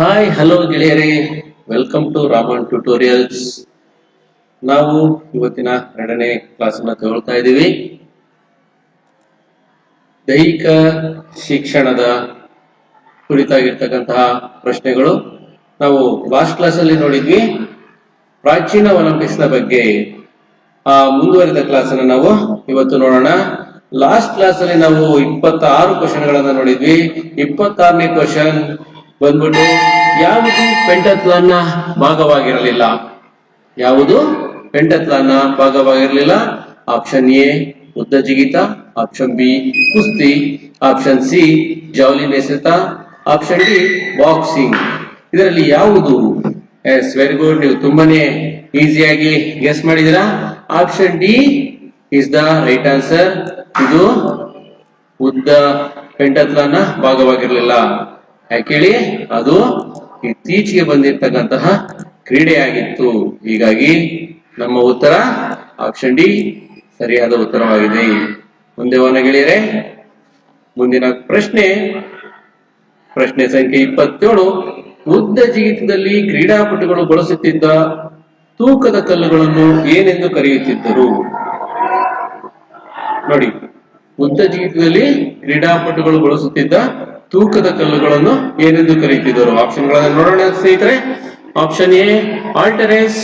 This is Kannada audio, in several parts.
ಹಾಯ್ ಹಲೋ ಗೆಳೆಯರೇ, ವೆಲ್ಕಮ್ ಟು ರಾಮನ್ ಟ್ಯುಟೋರಿಯಲ್ಸ್. ನಾವು ಇವತ್ತಿನ 2ನೇ ಕ್ಲಾಸನ್ನ ತಗೊಳ್ತಾ ಇದ್ದೀವಿ. ದೈಹಿಕ ಶಿಕ್ಷಣದ ಕುರಿತಾಗಿರ್ತಕ್ಕಂತಹ ಪ್ರಶ್ನೆಗಳು. ನಾವು ಲಾಸ್ಟ್ ಕ್ಲಾಸಲ್ಲಿ ನೋಡಿದ್ವಿ ಪ್ರಾಚೀನ ಒಲಿಂಪಿಕ್ಸ್ ನ ಬಗ್ಗೆ. ಮುಂದುವರಿದ ಕ್ಲಾಸ್ ಅನ್ನು ನಾವು ಇವತ್ತು ನೋಡೋಣ. ಲಾಸ್ಟ್ ಕ್ಲಾಸ್ ಅಲ್ಲಿ ನಾವು 26 ಕ್ವಶನ್ಗಳನ್ನ ನೋಡಿದ್ವಿ. 26ನೇ ಕ್ವಶನ್ ಬಂದ್ಬಿಟ್ಟು ಯಾವುದು ಪೆಂಟಾಥ್ಲಾನ್ ನ ಭಾಗವಾಗಿರಲಿಲ್ಲ? ಯಾವುದು ಪೆಂಟಾಥ್ಲಾನ್ ನ ಭಾಗವಾಗಿರಲಿಲ್ಲ? ಆಪ್ಷನ್ ಎ ಉದ್ದ ಜಿಗಿತ, ಆಪ್ಷನ್ ಬಿ ಕುಸ್ತಿ, ಆಪ್ಷನ್ ಸಿ ಜಾವ್ಲಿನ್ ಎಸೆತ, ಆಪ್ಷನ್ ಡಿ ಬಾಕ್ಸಿಂಗ್. ಇದರಲ್ಲಿ ಯಾವುದು? Yes, very good. ನೀವು ತುಂಬಾನೇ ಈಸಿಯಾಗಿ ಗೆಸ್ ಮಾಡಿದಿರಾ. Option D is the right answer. ಇದು ಉದ್ದ ಪೆಂಟಾಥ್ಲಾನ್ ನ ಭಾಗವಾಗಿರಲಿಲ್ಲ. ಯಾಕೇಳಿ? ಅದು ಇತ್ತೀಚೆಗೆ ಬಂದಿರತಕ್ಕಂತಹ ಕ್ರೀಡೆಯಾಗಿತ್ತು. ಹೀಗಾಗಿ ನಮ್ಮ ಉತ್ತರ ಆಪ್ಷನ್ ಡಿ ಸರಿಯಾದ ಉತ್ತರವಾಗಿದೆ. ಮುಂದೆ ಹೋಗೋಣ ಗೆಳೆಯರೆ. ಮುಂದಿನ ಪ್ರಶ್ನೆ ಸಂಖ್ಯೆ 27. ಉದ್ದ ಜಿಗಿತದಲ್ಲಿ ಕ್ರೀಡಾಪಟುಗಳು ಬಳಸುತ್ತಿದ್ದ ತೂಕದ ಕಲ್ಲುಗಳನ್ನು ಏನೆಂದು ಕರೆಯುತ್ತಿದ್ದರು? ನೋಡಿ, ಉದ್ದ ಜಿಗಿತದಲ್ಲಿ ಕ್ರೀಡಾಪಟುಗಳು ಬಳಸುತ್ತಿದ್ದ ತೂಕದ ಕಲ್ಲುಗಳನ್ನು ಏನೆಂದು ಕರೆಯುತ್ತಿದ್ದರು? ಆಪ್ಷನ್ಗಳನ್ನು ನೋಡೋಣ ಸ್ನೇಹಿತರೆ. Option A halteres,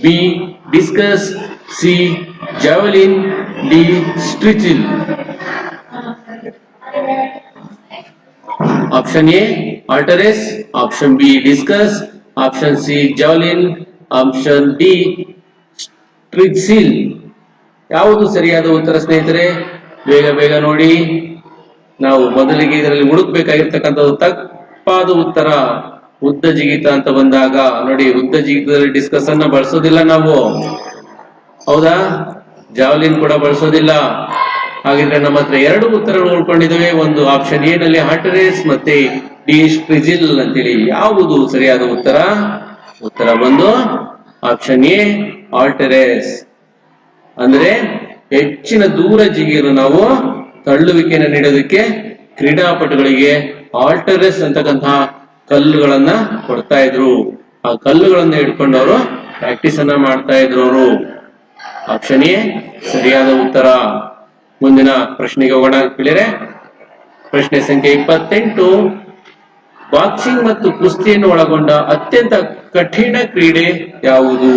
B discus, C javelin, D strigil. Option A halteres, option B discus, option C javelin, option D strigil. ಯಾವುದು ಸರಿಯಾದ ಉತ್ತರ ಸ್ನೇಹಿತರೆ? ಬೇಗ ಬೇಗ ನೋಡಿ. ನಾವು ಮೊದಲಿಗೆ ಇದರಲ್ಲಿ ಹುಡುಕ್ಬೇಕಾಗಿರ್ತಕ್ಕಂಥದ್ದು ತಪ್ಪಾದ ಉತ್ತರ ಉದ್ದ ಜಿಗಿತ ಅಂತ ಬಂದಾಗ. ನೋಡಿ, ಉದ್ದ ಜಿಗಿತದಲ್ಲಿ ಡಿಸ್ಕಸ್ ಅನ್ನ ಬಳಸೋದಿಲ್ಲ ನಾವು, ಹೌದಾ? ಜಾವ್ಲಿನ್ ಕೂಡ ಬಳಸೋದಿಲ್ಲ. ಹಾಗಿದ್ರೆ ನಮ್ಮ ಹತ್ರ 2 ಉತ್ತರಗಳು ಉಳ್ಕೊಂಡಿದ್ದೇವೆ. ಒಂದು ಆಪ್ಷನ್ ಎ ನಲ್ಲಿ ಆಲ್ಟರೇಸ್ ಮತ್ತೆ ಡಿ ಸ್ಟ್ರಿಚಿಲ್ ಅಂತೇಳಿ. ಯಾವುದು ಸರಿಯಾದ ಉತ್ತರ? ಉತ್ತರ ಬಂದು ಆಪ್ಷನ್ ಎ ಆಲ್ಟರೇಸ್. ಅಂದ್ರೆ ಹೆಚ್ಚಿನ ದೂರ ಜಿಗಿಯಲು ನಾವು ತಳ್ಳುವಿಕೆಯನ್ನು ನೀಡೋದಕ್ಕೆ ಕ್ರೀಡಾಪಟುಗಳಿಗೆ ಆಲ್ಟರೇಸ್ ಅಂತಕ್ಕಂತಹ ಕಲ್ಲುಗಳನ್ನ ಕೊಡ್ತಾ ಇದ್ರು. ಆ ಕಲ್ಲುಗಳನ್ನ ಹಿಡ್ಕೊಂಡು ಅವರು ಪ್ರಾಕ್ಟೀಸ್ ಅನ್ನ ಮಾಡ್ತಾ ಇದ್ರು ಅವರು. ಆಪ್ಷನ್ ಎ ಸರಿಯಾದ ಉತ್ತರ. ಮುಂದಿನ ಪ್ರಶ್ನೆಗೆ ಹೋಗೋಣ ಗೆಳೆಯರೆ. ಪ್ರಶ್ನೆ ಸಂಖ್ಯೆ 28. ಬಾಕ್ಸಿಂಗ್ ಮತ್ತು ಕುಸ್ತಿಯನ್ನು ಒಳಗೊಂಡ ಅತ್ಯಂತ ಕಠಿಣ ಕ್ರೀಡೆ ಯಾವುದು?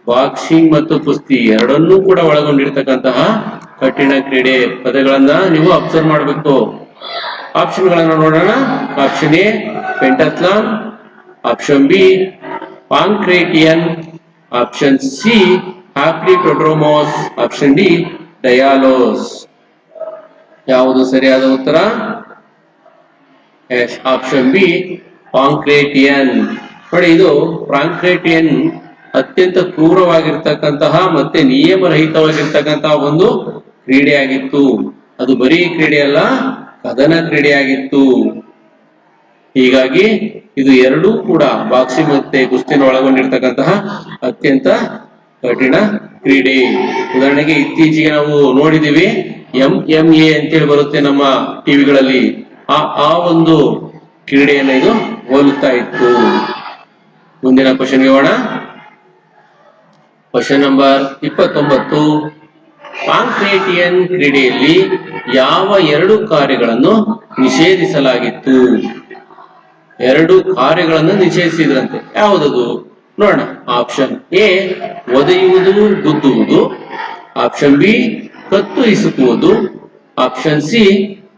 ಬಾಕ್ಸಿಂಗ್ ಮತ್ತು ಕುಸ್ತಿ ಎರಡನ್ನೂ ಕೂಡ ಒಳಗೊಂಡಿರ್ತಕ್ಕಂತಹ ಕಠಿಣ ಕ್ರೀಡೆ. ಪದಗಳನ್ನ ನೀವು ಅಬ್ಸರ್ವ್ ಮಾಡಬೇಕು. ಆಪ್ಷನ್ ಗಳನ್ನ ನೋಡೋಣ. Option A pentathlon, option B pankration, option C hoplitodromos, option D diaulos. ಯಾವುದು ಸರಿಯಾದ ಉತ್ತರ? Option B pankration. ನೋಡಿ, ಇದು ಪಾಂಕ್ರೇಟಿಯನ್ ಅತ್ಯಂತ ಕ್ರೂರವಾಗಿರ್ತಕ್ಕಂತಹ ಮತ್ತೆ ನಿಯಮರಹಿತವಾಗಿರ್ತಕ್ಕಂತಹ ಒಂದು ಕ್ರೀಡೆಯಾಗಿತ್ತು. ಅದು ಬರೀ ಕ್ರೀಡೆಯಲ್ಲ, ಕದನ ಕ್ರೀಡೆಯಾಗಿತ್ತು. ಹೀಗಾಗಿ ಇದು ಎರಡೂ ಕೂಡ ಬಾಕ್ಸಿಂಗ್ ಮತ್ತೆ ಕುಸ್ತಿನ ಒಳಗೊಂಡಿರ್ತಕ್ಕಂತಹ ಅತ್ಯಂತ ಕಠಿಣ ಕ್ರೀಡೆ. ಉದಾಹರಣೆಗೆ ಇತ್ತೀಚೆಗೆ ನಾವು ನೋಡಿದೀವಿ MMA ಅಂತೇಳಿ ಬರುತ್ತೆ ನಮ್ಮ ಟಿವಿಗಳಲ್ಲಿ. ಆ ಒಂದು ಕ್ರೀಡೆಯನ್ನ ಇದು ಹೋಲುತ್ತಾ ಇತ್ತು. ಮುಂದಿನ ಕ್ವಶನ್ಗೆ ಹೋಗೋಣ. Question number 29. ಪಾಂಕ್ರೇಟಿಯನ್ ಕ್ರೀಡೆಯಲ್ಲಿ ಯಾವ 2 ಕಾರ್ಯಗಳನ್ನು ನಿಷೇಧಿಸಲಾಗಿತ್ತು? 2 ಕಾರ್ಯಗಳನ್ನು ನಿಷೇಧಿಸಿದ್ರಂತೆ. ಯಾವುದದು ನೋಡೋಣ. ಆಪ್ಷನ್ ಎ ಒದೆಯುವುದು, ಗುದ್ದುವುದು, ಆಪ್ಷನ್ ಬಿ ಕತ್ತು ಹಿಸುಕುವುದು, ಆಪ್ಷನ್ ಸಿ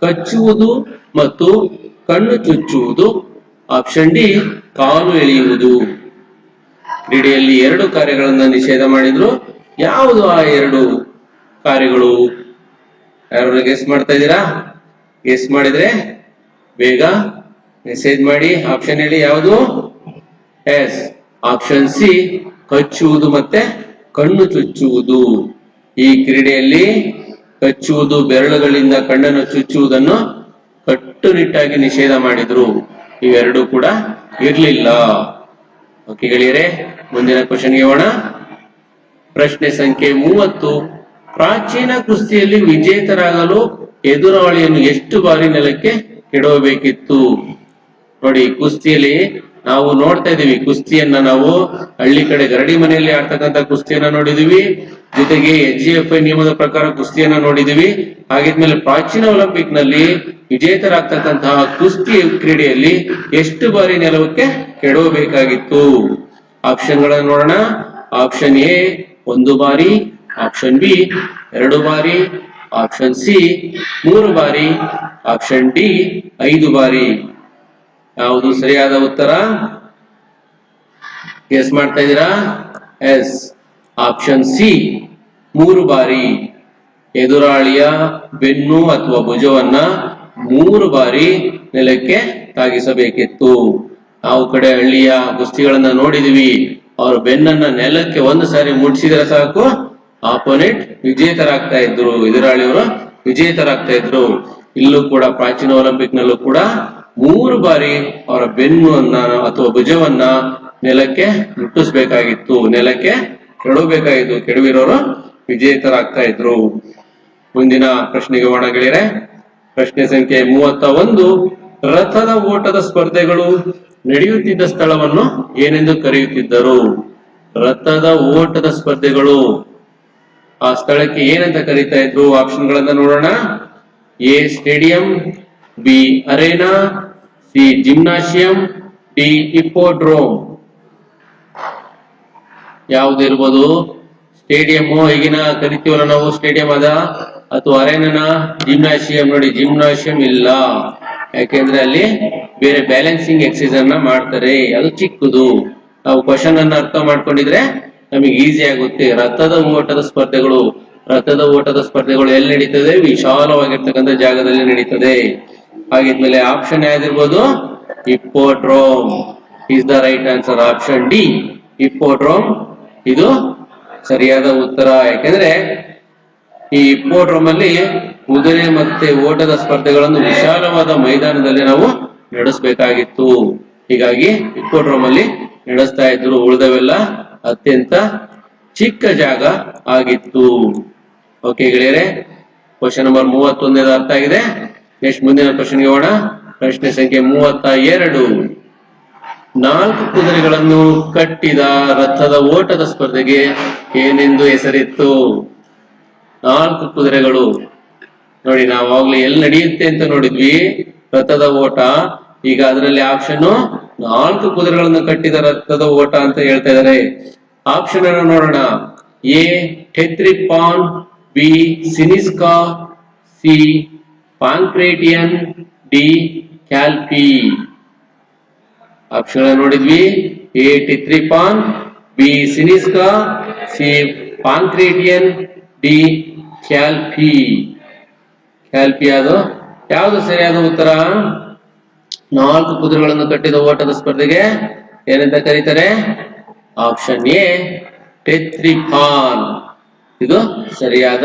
ಕಚ್ಚುವುದು ಮತ್ತು ಕಣ್ಣು ಚುಚ್ಚುವುದು, ಆಪ್ಷನ್ ಡಿ ಕಾಲು ಎಳೆಯುವುದು. ಕ್ರೀಡೆಯಲ್ಲಿ 2 ಕಾರ್ಯಗಳನ್ನ ನಿಷೇಧ ಮಾಡಿದ್ರು. ಯಾವುದು ಆ 2 ಕಾರ್ಯಗಳು? ಯಾರು ಗೆಸ್ ಮಾಡ್ತಾ ಇದ್ದೀರಾ? ಗೆಸ್ ಮಾಡಿದ್ರೆ ಬೇಗ ಮೆಸೇಜ್ ಮಾಡಿ. ಆಪ್ಷನ್ ಹೇಳಿ ಯಾವುದು? ಎಸ್, ಆಪ್ಷನ್ ಸಿ ಕಚ್ಚುವುದು ಮತ್ತೆ ಕಣ್ಣು ಚುಚ್ಚುವುದು. ಈ ಕ್ರೀಡೆಯಲ್ಲಿ ಕಚ್ಚುವುದು, ಬೆರಳುಗಳಿಂದ ಕಣ್ಣನ್ನು ಚುಚ್ಚುವುದನ್ನು ಕಟ್ಟುನಿಟ್ಟಾಗಿ ನಿಷೇಧ ಮಾಡಿದ್ರು. ಇವೆರಡೂ ಕೂಡ ಇರ್ಲಿಲ್ಲ. ಓಕೆ ಗೆಳೆಯರೆ, ಮುಂದಿನ ಕ್ವಶನ್ಗೆ ಹೋಗೋಣ. ಪ್ರಶ್ನೆ ಸಂಖ್ಯೆ 30. ಪ್ರಾಚೀನ ಕುಸ್ತಿಯಲ್ಲಿ ವಿಜೇತರಾಗಲು ಎದುರಾಳಿಯನ್ನು ಎಷ್ಟು ಬಾರಿ ನೆಲಕ್ಕೆ ಕೆಡವಬೇಕಿತ್ತು? ನೋಡಿ ಕುಸ್ತಿಯಲ್ಲಿ ನಾವು ನೋಡ್ತಾ ಇದೀವಿ, ಕುಸ್ತಿಯನ್ನ ನಾವು ಹಳ್ಳಿ ಕಡೆ ಗರಡಿ ಮನೆಯಲ್ಲಿ ಆಡ್ತಕ್ಕಂಥ ಕುಸ್ತಿಯನ್ನ ನೋಡಿದೀವಿ, ಜೊತೆಗೆ HGFI ನಿಯಮದ ಪ್ರಕಾರ ಕುಸ್ತಿಯನ್ನ ನೋಡಿದೀವಿ. ಹಾಗಿದ್ಮೇಲೆ ಪ್ರಾಚೀನ ಒಲಿಂಪಿಕ್ ನಲ್ಲಿ ವಿಜೇತರಾಗ್ತಕ್ಕಂತಹ ಕುಸ್ತಿ ಕ್ರೀಡೆಯಲ್ಲಿ ಎಷ್ಟು ಬಾರಿ ನೆಲಕ್ಕೆ ಕೆಡವಬೇಕಾಗಿತ್ತು? ಆಪ್ಷನ್ ಗಳನ್ನ ನೋಡೋಣ. ಆಪ್ಷನ್ ಎ 1 ಬಾರಿ, ಆಪ್ಷನ್ ಬಿ 2 ಬಾರಿ, ಆಪ್ಷನ್ ಸಿ 3 ಬಾರಿ, ಆಪ್ಷನ್ ಡಿ 5 ಬಾರಿ. ಯಾವುದು ಸರಿಯಾದ ಉತ್ತರ? ಗೆಸ್ ಮಾಡ್ತಾ ಇದ್ದೀರಾ? ಎಸ್, ಆಪ್ಷನ್ ಸಿ 3 ಬಾರಿ. ಎದುರಾಳಿಯ ಬೆನ್ನು ಅಥವಾ ಭುಜವನ್ನ 3 ಬಾರಿ ನೆಲಕ್ಕೆ ತಾಗಿಸಬೇಕಿತ್ತು. ನಾವು ಕಡೆ ಹಳ್ಳಿಯ ಕುಸ್ತಿಗಳನ್ನ ನೋಡಿದೀವಿ, ಅವ್ರ ಬೆನ್ನನ್ನ ನೆಲಕ್ಕೆ 1 ಸಾರಿ ಮುಟ್ಸಿದ್ರೆ ಸಾಕು, ಆಪೋನೆಂಟ್ ವಿಜೇತರಾಗ್ತಾ ಇದ್ರು, ಎದುರಾಳಿಯವರು ವಿಜೇತರಾಗ್ತಾ ಇದ್ರು. ಇಲ್ಲೂ ಕೂಡ ಪ್ರಾಚೀನ ಒಲಿಂಪಿಕ್ ನಲ್ಲೂ ಕೂಡ 3 ಬಾರಿ ಅವರ ಬೆನ್ನನ್ನ ಅಥವಾ ಭುಜವನ್ನ ನೆಲಕ್ಕೆ ಮುಟ್ಟಿಸ್ಬೇಕಾಗಿತ್ತು, ನೆಲಕ್ಕೆ ಕೆಡವಬೇಕಾಗಿತ್ತು. ಕೆಡವಿರೋರು ವಿಜೇತರಾಗ್ತಾ ಇದ್ರು. ಮುಂದಿನ ಪ್ರಶ್ನೆಗೆ ಹೋಗೋಣ ಗೆಳೆಯರೆ. ಪ್ರಶ್ನೆ ಸಂಖ್ಯೆ 31. ರಥದ ಓಟದ ಸ್ಪರ್ಧೆಗಳು ನಡೆಯುತ್ತಿದ್ದ ಸ್ಥಳವನ್ನು ಏನೆಂದು ಕರೆಯುತ್ತಿದ್ದರು? ರಥದ ಓಟದ ಸ್ಪರ್ಧೆಗಳು ಆ ಸ್ಥಳಕ್ಕೆ ಏನಂತ ಕರೀತಾ ಇದ್ರು? ಆಪ್ಷನ್ ಗಳನ್ನ ನೋಡೋಣ. A stadium, B arena, C gymnasium, D hippodrome. ಯಾವ್ದಿರ್ಬೋದು? ಸ್ಟೇಡಿಯಂ ಈಗಿನ ಕರಿತೀವಲ್ಲ ನಾವು ಸ್ಟೇಡಿಯಂ ಅದ, ಅಥವಾ ಅರೇನಾ, ಜಿಮ್ನಾಶಿಯಂ? ನೋಡಿ, ಜಿಮ್ನಾಶಿಯಂ ಇಲ್ಲ, ಯಾಕೆಂದ್ರೆ ಅಲ್ಲಿ ಬೇರೆ ಬ್ಯಾಲೆನ್ಸಿಂಗ್ ಎಕ್ಸಸೈಸ್ ಅನ್ನ ಮಾಡ್ತಾರೆ, ಅದು ಚಿಕ್ಕದು. ನಾವು ಕ್ವಶನ್ ಅನ್ನ ಅರ್ಥ ಮಾಡ್ಕೊಂಡಿದ್ರೆ ನಮಗೆ ಈಸಿ ಆಗುತ್ತೆ. ರಥದ ಓಟದ ಸ್ಪರ್ಧೆಗಳು ಎಲ್ಲಿ ನಡೀತದೆ? ವಿಶಾಲವಾಗಿರ್ತಕ್ಕಂಥ ಜಾಗದಲ್ಲಿ ನಡೀತದೆ. ಹಾಗಿದ್ಮೇಲೆ ಆಪ್ಷನ್ ಯಾವ್ದಿರ್ಬೋದು? Hippodrome is the right answer. Option D hippodrome ಇದು ಸರಿಯಾದ ಉತ್ತರ. ಯಾಕೆಂದ್ರೆ ಈ ಹಿಪ್ಪೋಡ್ರೋಮ್ ಅಲ್ಲಿ ಕುದುರೆ ಮತ್ತೆ ಓಟದ ಸ್ಪರ್ಧೆಗಳನ್ನು ವಿಶಾಲವಾದ ಮೈದಾನದಲ್ಲಿ ನಾವು ನಡೆಸಬೇಕಾಗಿತ್ತು. ಹೀಗಾಗಿ ಹಿಪ್ಪೋಡ್ರೋಮ್ ಅಲ್ಲಿ ನಡೆಸ್ತಾ ಇದ್ರು. ಉಳಿದವೆಲ್ಲ ಅತ್ಯಂತ ಚಿಕ್ಕ ಜಾಗ ಆಗಿತ್ತು. ಓಕೆ ಗೆಳೆಯರೆ, ಕ್ವಶನ್ ನಂಬರ್ 31 ಅರ್ಥ ಆಗಿದೆ. ನೆಕ್ಸ್ಟ್ ಮುಂದಿನ ಪ್ರಶ್ನೆಗೆ ಹೋಗೋಣ. ಪ್ರಶ್ನೆ ಸಂಖ್ಯೆ 32. 4 ಕುದುರೆಗಳನ್ನು ಕಟ್ಟಿದ ರಥದ ಓಟದ ಸ್ಪರ್ಧೆಗೆ ಏನೆಂದು ಹೆಸರಿತ್ತು? 4 ಕುದುರೆಗಳು. ನೋಡಿ, ನಾವು ಆಗ್ಲೇ ಎಲ್ಲಿ ನಡೆಯುತ್ತೆ ಅಂತ ನೋಡಿದ್ವಿ ರಥದ ಓಟ. ಈಗ ಅದರಲ್ಲಿ ಆಪ್ಷನ್ 4 ಕುದುರೆಗಳನ್ನು ಕಟ್ಟಿದ ರಥದ ಓಟ ಅಂತ ಹೇಳ್ತಾ ಇದ್ದಾರೆ. ಆಪ್ಷನ್ ಅನ್ನು ನೋಡೋಣ. A tethrippon, B Cynisca, C pankration, D kalpe. Option ನೋಡಿದ್ವಿ. A tethrippon, B Cynisca, C pankration, D kalpe. Kalpe ಅದು ಯಾವುದು ಸರಿಯಾದ ಉತ್ತರ? 4 ಕುದುರೆಗಳನ್ನು ಕಟ್ಟಿದ ಓಟದ ಸ್ಪರ್ಧೆಗೆ ಏನಂತ ಕರೀತಾರೆ? ಆಪ್ಷನ್ ಎ ಟೆಟ್ರಿಪಾನ್ ಇದು ಸರಿಯಾದ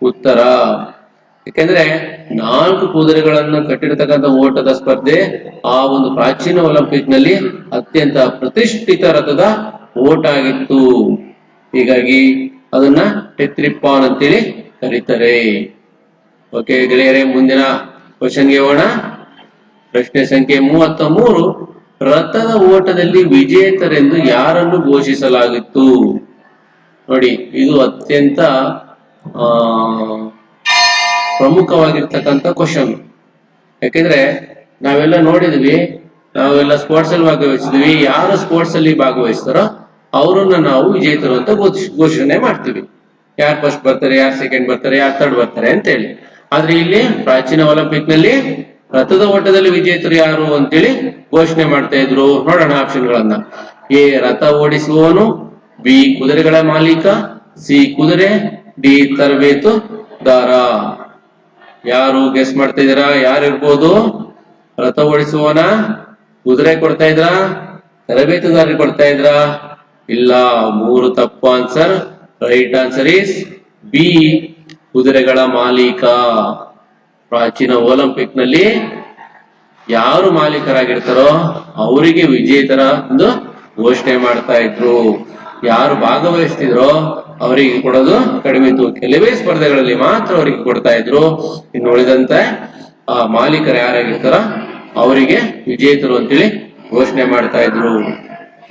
ಉತ್ತರ. ಯಾಕೆಂದ್ರೆ 4 ಕುದುರೆಗಳನ್ನು ಕಟ್ಟಿರತಕ್ಕಂಥ ಓಟದ ಸ್ಪರ್ಧೆ ಆ ಒಂದು ಪ್ರಾಚೀನ ಒಲಿಂಪಿಕ್ ನಲ್ಲಿ ಅತ್ಯಂತ ಪ್ರತಿಷ್ಠಿತ ರಥದ ಓಟ ಆಗಿತ್ತು. ಹೀಗಾಗಿ ಅದನ್ನ ಟೆಟ್ರಿಪಾನ್ ಅಂತೇಳಿ ಕರೀತಾರೆ. ಓಕೆ ಗೆಳೆಯರೇ, ಮುಂದಿನ ಕ್ವಶನ್ಗೆ ಹೋಗೋಣ. ಪ್ರಶ್ನೆ ಸಂಖ್ಯೆ 33. ರಥದ ಓಟದಲ್ಲಿ ವಿಜೇತರೆಂದು ಯಾರನ್ನು ಘೋಷಿಸಲಾಗಿತ್ತು? ನೋಡಿ, ಇದು ಅತ್ಯಂತ ಪ್ರಮುಖವಾಗಿರ್ತಕ್ಕಂಥ ಕ್ವಶನ್. ಯಾಕೆಂದ್ರೆ ನಾವೆಲ್ಲ ನೋಡಿದ್ವಿ, ನಾವೆಲ್ಲ ಸ್ಪೋರ್ಟ್ಸ್ ಅಲ್ಲಿ ಭಾಗವಹಿಸಿದ್ವಿ. ಯಾರು ಸ್ಪೋರ್ಟ್ಸ್ ಅಲ್ಲಿ ಭಾಗವಹಿಸ್ತಾರೋ ಅವರನ್ನ ನಾವು ವಿಜೇತರು ಅಂತ ಘೋಷಣೆ ಮಾಡ್ತೀವಿ. ಯಾರು ಫಸ್ಟ್ ಬರ್ತಾರೆ, ಯಾರು ಸೆಕೆಂಡ್ ಬರ್ತಾರೆ, ಯಾರು ಥರ್ಡ್ ಬರ್ತಾರೆ ಅಂತೇಳಿ. ಆದ್ರೆ ಇಲ್ಲಿ ಪ್ರಾಚೀನ ಒಲಿಂಪಿಕ್ ನಲ್ಲಿ ರಥದ ಓಟದಲ್ಲಿ ವಿಜೇತರು ಯಾರು ಅಂತೇಳಿ ಘೋಷಣೆ ಮಾಡ್ತಾ ಇದ್ರು. ನೋಡೋಣ ಆಪ್ಷನ್ ಗಳನ್ನ. ಎ ರಥ ಓಡಿಸುವವನು, ಬಿ ಕುದುರೆಗಳ ಮಾಲೀಕ, ಸಿ ಕುದುರೆ, ಡಿ ತರಬೇತುದಾರ. ಯಾರು ಗೆಸ್ ಮಾಡ್ತಾ ಇದ್ದೀರಾ? ಯಾರು ಇರ್ಬೋದು? ರಥ ಓಡಿಸುವವನ, ಕುದುರೆ ಕೊಡ್ತಾ ಇದ್ರ, ತರಬೇತುದಾರ ಕೊಡ್ತಾ ಇದ್ರ? ಇಲ್ಲ, 3 ತಪ್ಪು answer. Right answer is B ಕುದುರೆಗಳ ಮಾಲೀಕ. ಪ್ರಾಚೀನ ಒಲಿಂಪಿಕ್ ನಲ್ಲಿ ಯಾರು ಮಾಲೀಕರಾಗಿರ್ತಾರೋ ಅವರಿಗೆ ವಿಜೇತರ ಒಂದು ಘೋಷಣೆ ಮಾಡ್ತಾ ಇದ್ರು. ಯಾರು ಭಾಗವಹಿಸ್ತಿದ್ರೋ ಅವರಿಗೆ ಕೊಡೋದು ಕಡಿಮೆ ಇತ್ತು. ಕೆಲವೇ ಸ್ಪರ್ಧೆಗಳಲ್ಲಿ ಮಾತ್ರ ಅವರಿಗೆ ಕೊಡ್ತಾ ಇದ್ರು. ಇನ್ನು ಉಳಿದಂತೆ ಆ ಮಾಲೀಕರು ಯಾರಾಗಿರ್ತಾರ ಅವರಿಗೆ ವಿಜೇತರು ಅಂತೇಳಿ ಘೋಷಣೆ ಮಾಡ್ತಾ ಇದ್ರು.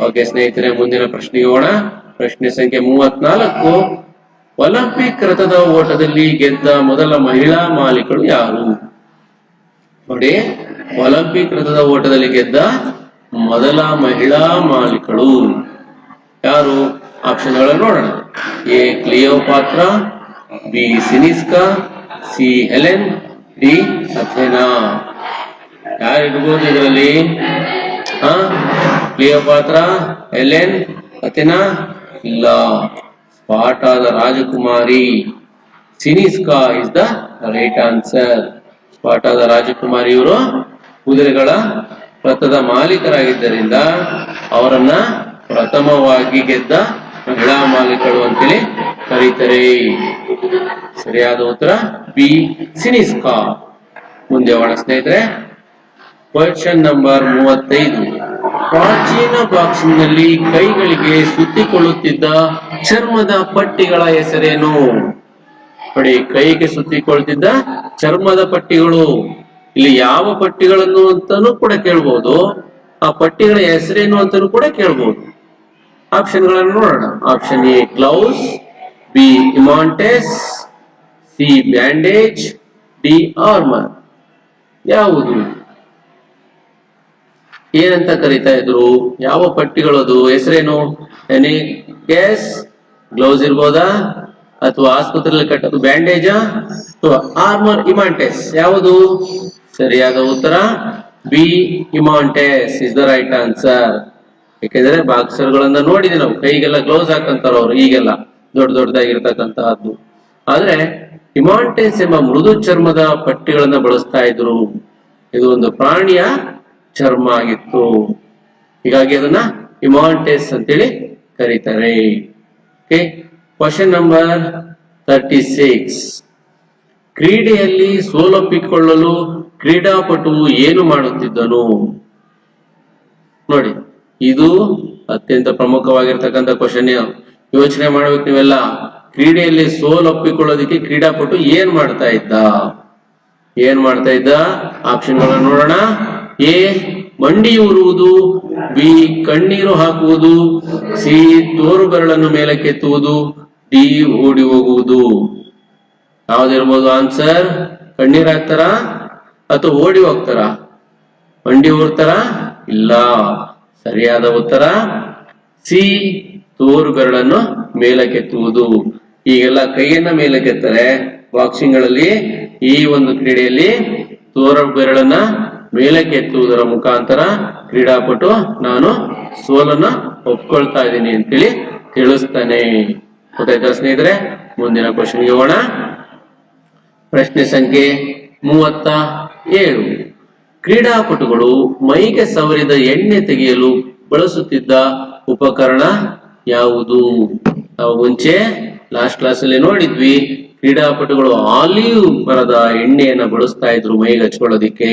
ಓಕೆ ಸ್ನೇಹಿತರೆ, ಮುಂದಿನ ಪ್ರಶ್ನೆಗೆ ಹೋಗೋಣ. ಪ್ರಶ್ನೆ ಸಂಖ್ಯೆ 34. ಒಲಿಂಪಿಕ್ ರಥದ ಓಟದಲ್ಲಿ ಗೆದ್ದ ಮೊದಲ ಮಹಿಳಾ ಮಾಲೀಕರು ಯಾರು? ನೋಡಿ, ಒಲಿಂಪಿಕ್ ರಥದ ಓಟದಲ್ಲಿ ಗೆದ್ದ ಮೊದಲ ಮಹಿಳಾ ಮಾಲೀಕರು ಯಾರು? ಆಪ್ಷನ್ಗಳನ್ನು ನೋಡೋಣ. A Cleopatra, B Cynisca, C Helen, D Athena. ಯಾರಿರ್ಬೋದು ಇದರಲ್ಲಿ? Cleopatra, Helen, Athena? ಇಲ್ಲ, ಸ್ಪಾರ್ಟಾದ ರಾಜಕುಮಾರಿ Cynisca is the right answer. ಸ್ಪಾರ್ಟಾದ ರಾಜಕುಮಾರಿ ಇವರು ಕುದುರೆಗಳ ರಥದ ಮಾಲೀಕರಾಗಿದ್ದರಿಂದ ಅವರನ್ನ ಪ್ರಥಮವಾಗಿ ಗೆದ್ದ ಮಹಿಳಾ ಮಾಲೀಕರು ಅಂತೇಳಿ ಕರೀತಾರೆ. ಸರಿಯಾದ ಉತ್ತರ ಬಿ ಸಿನಿಸ್ಕಾ. ಮುಂದೆ ಹೋಗೋಣ ಸ್ನೇಹಿತರೆ. Question number 35. ಪ್ರಾಚೀನ ಬಾಕ್ಸಿಂಗ್ ನಲ್ಲಿ ಕೈಗಳಿಗೆ ಸುತ್ತಿಕೊಳ್ಳುತ್ತಿದ್ದ ಚರ್ಮದ ಪಟ್ಟಿಗಳ ಹೆಸರೇನು? ನೋಡಿ, ಕೈಗೆ ಸುತ್ತಿಕೊಳ್ಳುತ್ತಿದ್ದ ಚರ್ಮದ ಪಟ್ಟಿಗಳು. ಇಲ್ಲಿ ಯಾವ ಪಟ್ಟಿಗಳನ್ನು ಅಂತಾನೂ ಕೂಡ ಕೇಳ್ಬಹುದು, ಆ ಪಟ್ಟಿಗಳ ಹೆಸರೇನು ಅಂತಾನೂ ಕೂಡ ಕೇಳ್ಬಹುದು. ಆಪ್ಷನ್ಗಳನ್ನು ನೋಡೋಣ. Option A gloves, B himantes, C bandage, D armour. ಯಾವುದು? ಏನಂತ ಕರೀತಾ ಇದ್ರು? ಯಾವ ಪಟ್ಟಿಗಳದು? ಹೆಸರೇನು? Any guess? ಗ್ಲೌಸ್ ಇರ್ಬೋದಾ, ಅಥವಾ ಆಸ್ಪತ್ರೆಯಲ್ಲಿ ಕಟ್ಟೋದು ಬ್ಯಾಂಡೇಜಾ, ಅಥವಾ ಆರ್ಮರ್ ಇಮಾಂಟೆಸ್? ಯಾವುದು? ಸರಿಯಾದ ಉತ್ತರ B himantes is the right answer. ಯಾಕೆಂದ್ರೆ ಬಾಕ್ಸರ್ಗಳನ್ನ ನೋಡಿದ್ವಿ ನಾವು, ಕೈಗೆಲ್ಲ ಗ್ಲೌಸ್ ಹಾಕಂತಾರ ಅವರು, ಈಗೆಲ್ಲ ದೊಡ್ಡ ದೊಡ್ಡದಾಗಿರ್ತಕ್ಕಂತಹದ್ದು. ಆದ್ರೆ ಇಮಾಂಟೆಸ್ ಎಂಬ ಮೃದು ಚರ್ಮದ ಪಟ್ಟಿಗಳನ್ನ ಬಳಸ್ತಾ ಇದ್ರು. ಇದು ಒಂದು ಪ್ರಾಣಿಯ ಚರ್ಮ ಆಗಿತ್ತು, ಹೀಗಾಗಿ ಅದನ್ನ ಇಮಾಂಟೆಸ್ ಅಂತೇಳಿ ಕರೀತಾರೆ. Okay, question number 36. ಕ್ರೀಡೆಯಲ್ಲಿ ಸೋಲೊಪ್ಪಿಕೊಳ್ಳಲು ಕ್ರೀಡಾಪಟು ಏನು ಮಾಡುತ್ತಿದ್ದನು? ನೋಡಿ, ಇದು ಅತ್ಯಂತ ಪ್ರಮುಖವಾಗಿರ್ತಕ್ಕಂಥ ಕ್ವಶನ್. ಯೋಚನೆ ಮಾಡ್ಬೇಕು ನೀವೆಲ್ಲ. ಕ್ರೀಡೆಯಲ್ಲಿ ಸೋಲೊಪ್ಪಿಕೊಳ್ಳೋದಕ್ಕೆ ಕ್ರೀಡಾಪಟು ಏನ್ ಮಾಡ್ತಾ ಇದ್ದ? ಆಪ್ಷನ್ಗಳನ್ನು ನೋಡೋಣ. ಎ ಮಂಡಿಯೂರುವುದು, ಬಿ ಕಣ್ಣೀರು ಹಾಕುವುದು, ಸಿ ತೋರು ಬೆರಳನ್ನು ಮೇಲಕ್ಕೆತ್ತುವುದು, ಡಿ ಓಡಿ ಹೋಗುವುದು. ಯಾವ್ದಿರ್ಬೋದು ಆನ್ಸರ್? ಕಣ್ಣೀರ್ ಹಾಕ್ತಾರ ಅಥವಾ ಓಡಿ ಹೋಗ್ತಾರ? ಮಂಡಿ ಊರ್ತಾರ? ಇಲ್ಲ, ಸರಿಯಾದ ಉತ್ತರ ಸಿ ತೋರು ಬೆರಳನ್ನು ಮೇಲಕ್ಕೆತ್ತುವುದು. ಈಗೆಲ್ಲ ಕೈಯನ್ನ ಮೇಲಕ್ಕೆತ್ತಾರೆ ಬಾಕ್ಸಿಂಗ್ ಗಳಲ್ಲಿ. ಈ ಒಂದು ಕ್ರೀಡೆಯಲ್ಲಿ ತೋರು ಬೆರಳನ್ನ ಮೇಲಕ್ಕೆತ್ತುವುದರ ಮುಖಾಂತರ ಕ್ರೀಡಾಪಟು ನಾನು ಸೋಲನ್ನ ಒಪ್ಕೊಳ್ತಾ ಇದ್ದೀನಿ ಅಂತೇಳಿ ತಿಳಿಸ್ತಾನೆ. ಗೊತ್ತಾಯ್ತಾ ಸ್ನೇಹಿತರೆ? ಮುಂದಿನ ಕ್ವಶನ್ಗೆ ಹೋಗೋಣ. ಪ್ರಶ್ನೆ ಸಂಖ್ಯೆ 37. ಕ್ರೀಡಾಪಟುಗಳು ಮೈಗೆ ಸವರಿದ ಎಣ್ಣೆ ತೆಗೆಯಲು ಬಳಸುತ್ತಿದ್ದ ಉಪಕರಣ ಯಾವುದು? ನಾವು ಮುಂಚೆ ಲಾಸ್ಟ್ ಕ್ಲಾಸ್ ಅಲ್ಲಿ ನೋಡಿದ್ವಿ, ಕ್ರೀಡಾಪಟುಗಳು ಆಲಿವ್ ಮರದ ಎಣ್ಣೆಯನ್ನ ಬಳಸ್ತಾ ಇದ್ರು ಮೈಗೆ ಹಚ್ಕೊಳ್ಳೋದಿಕ್ಕೆ.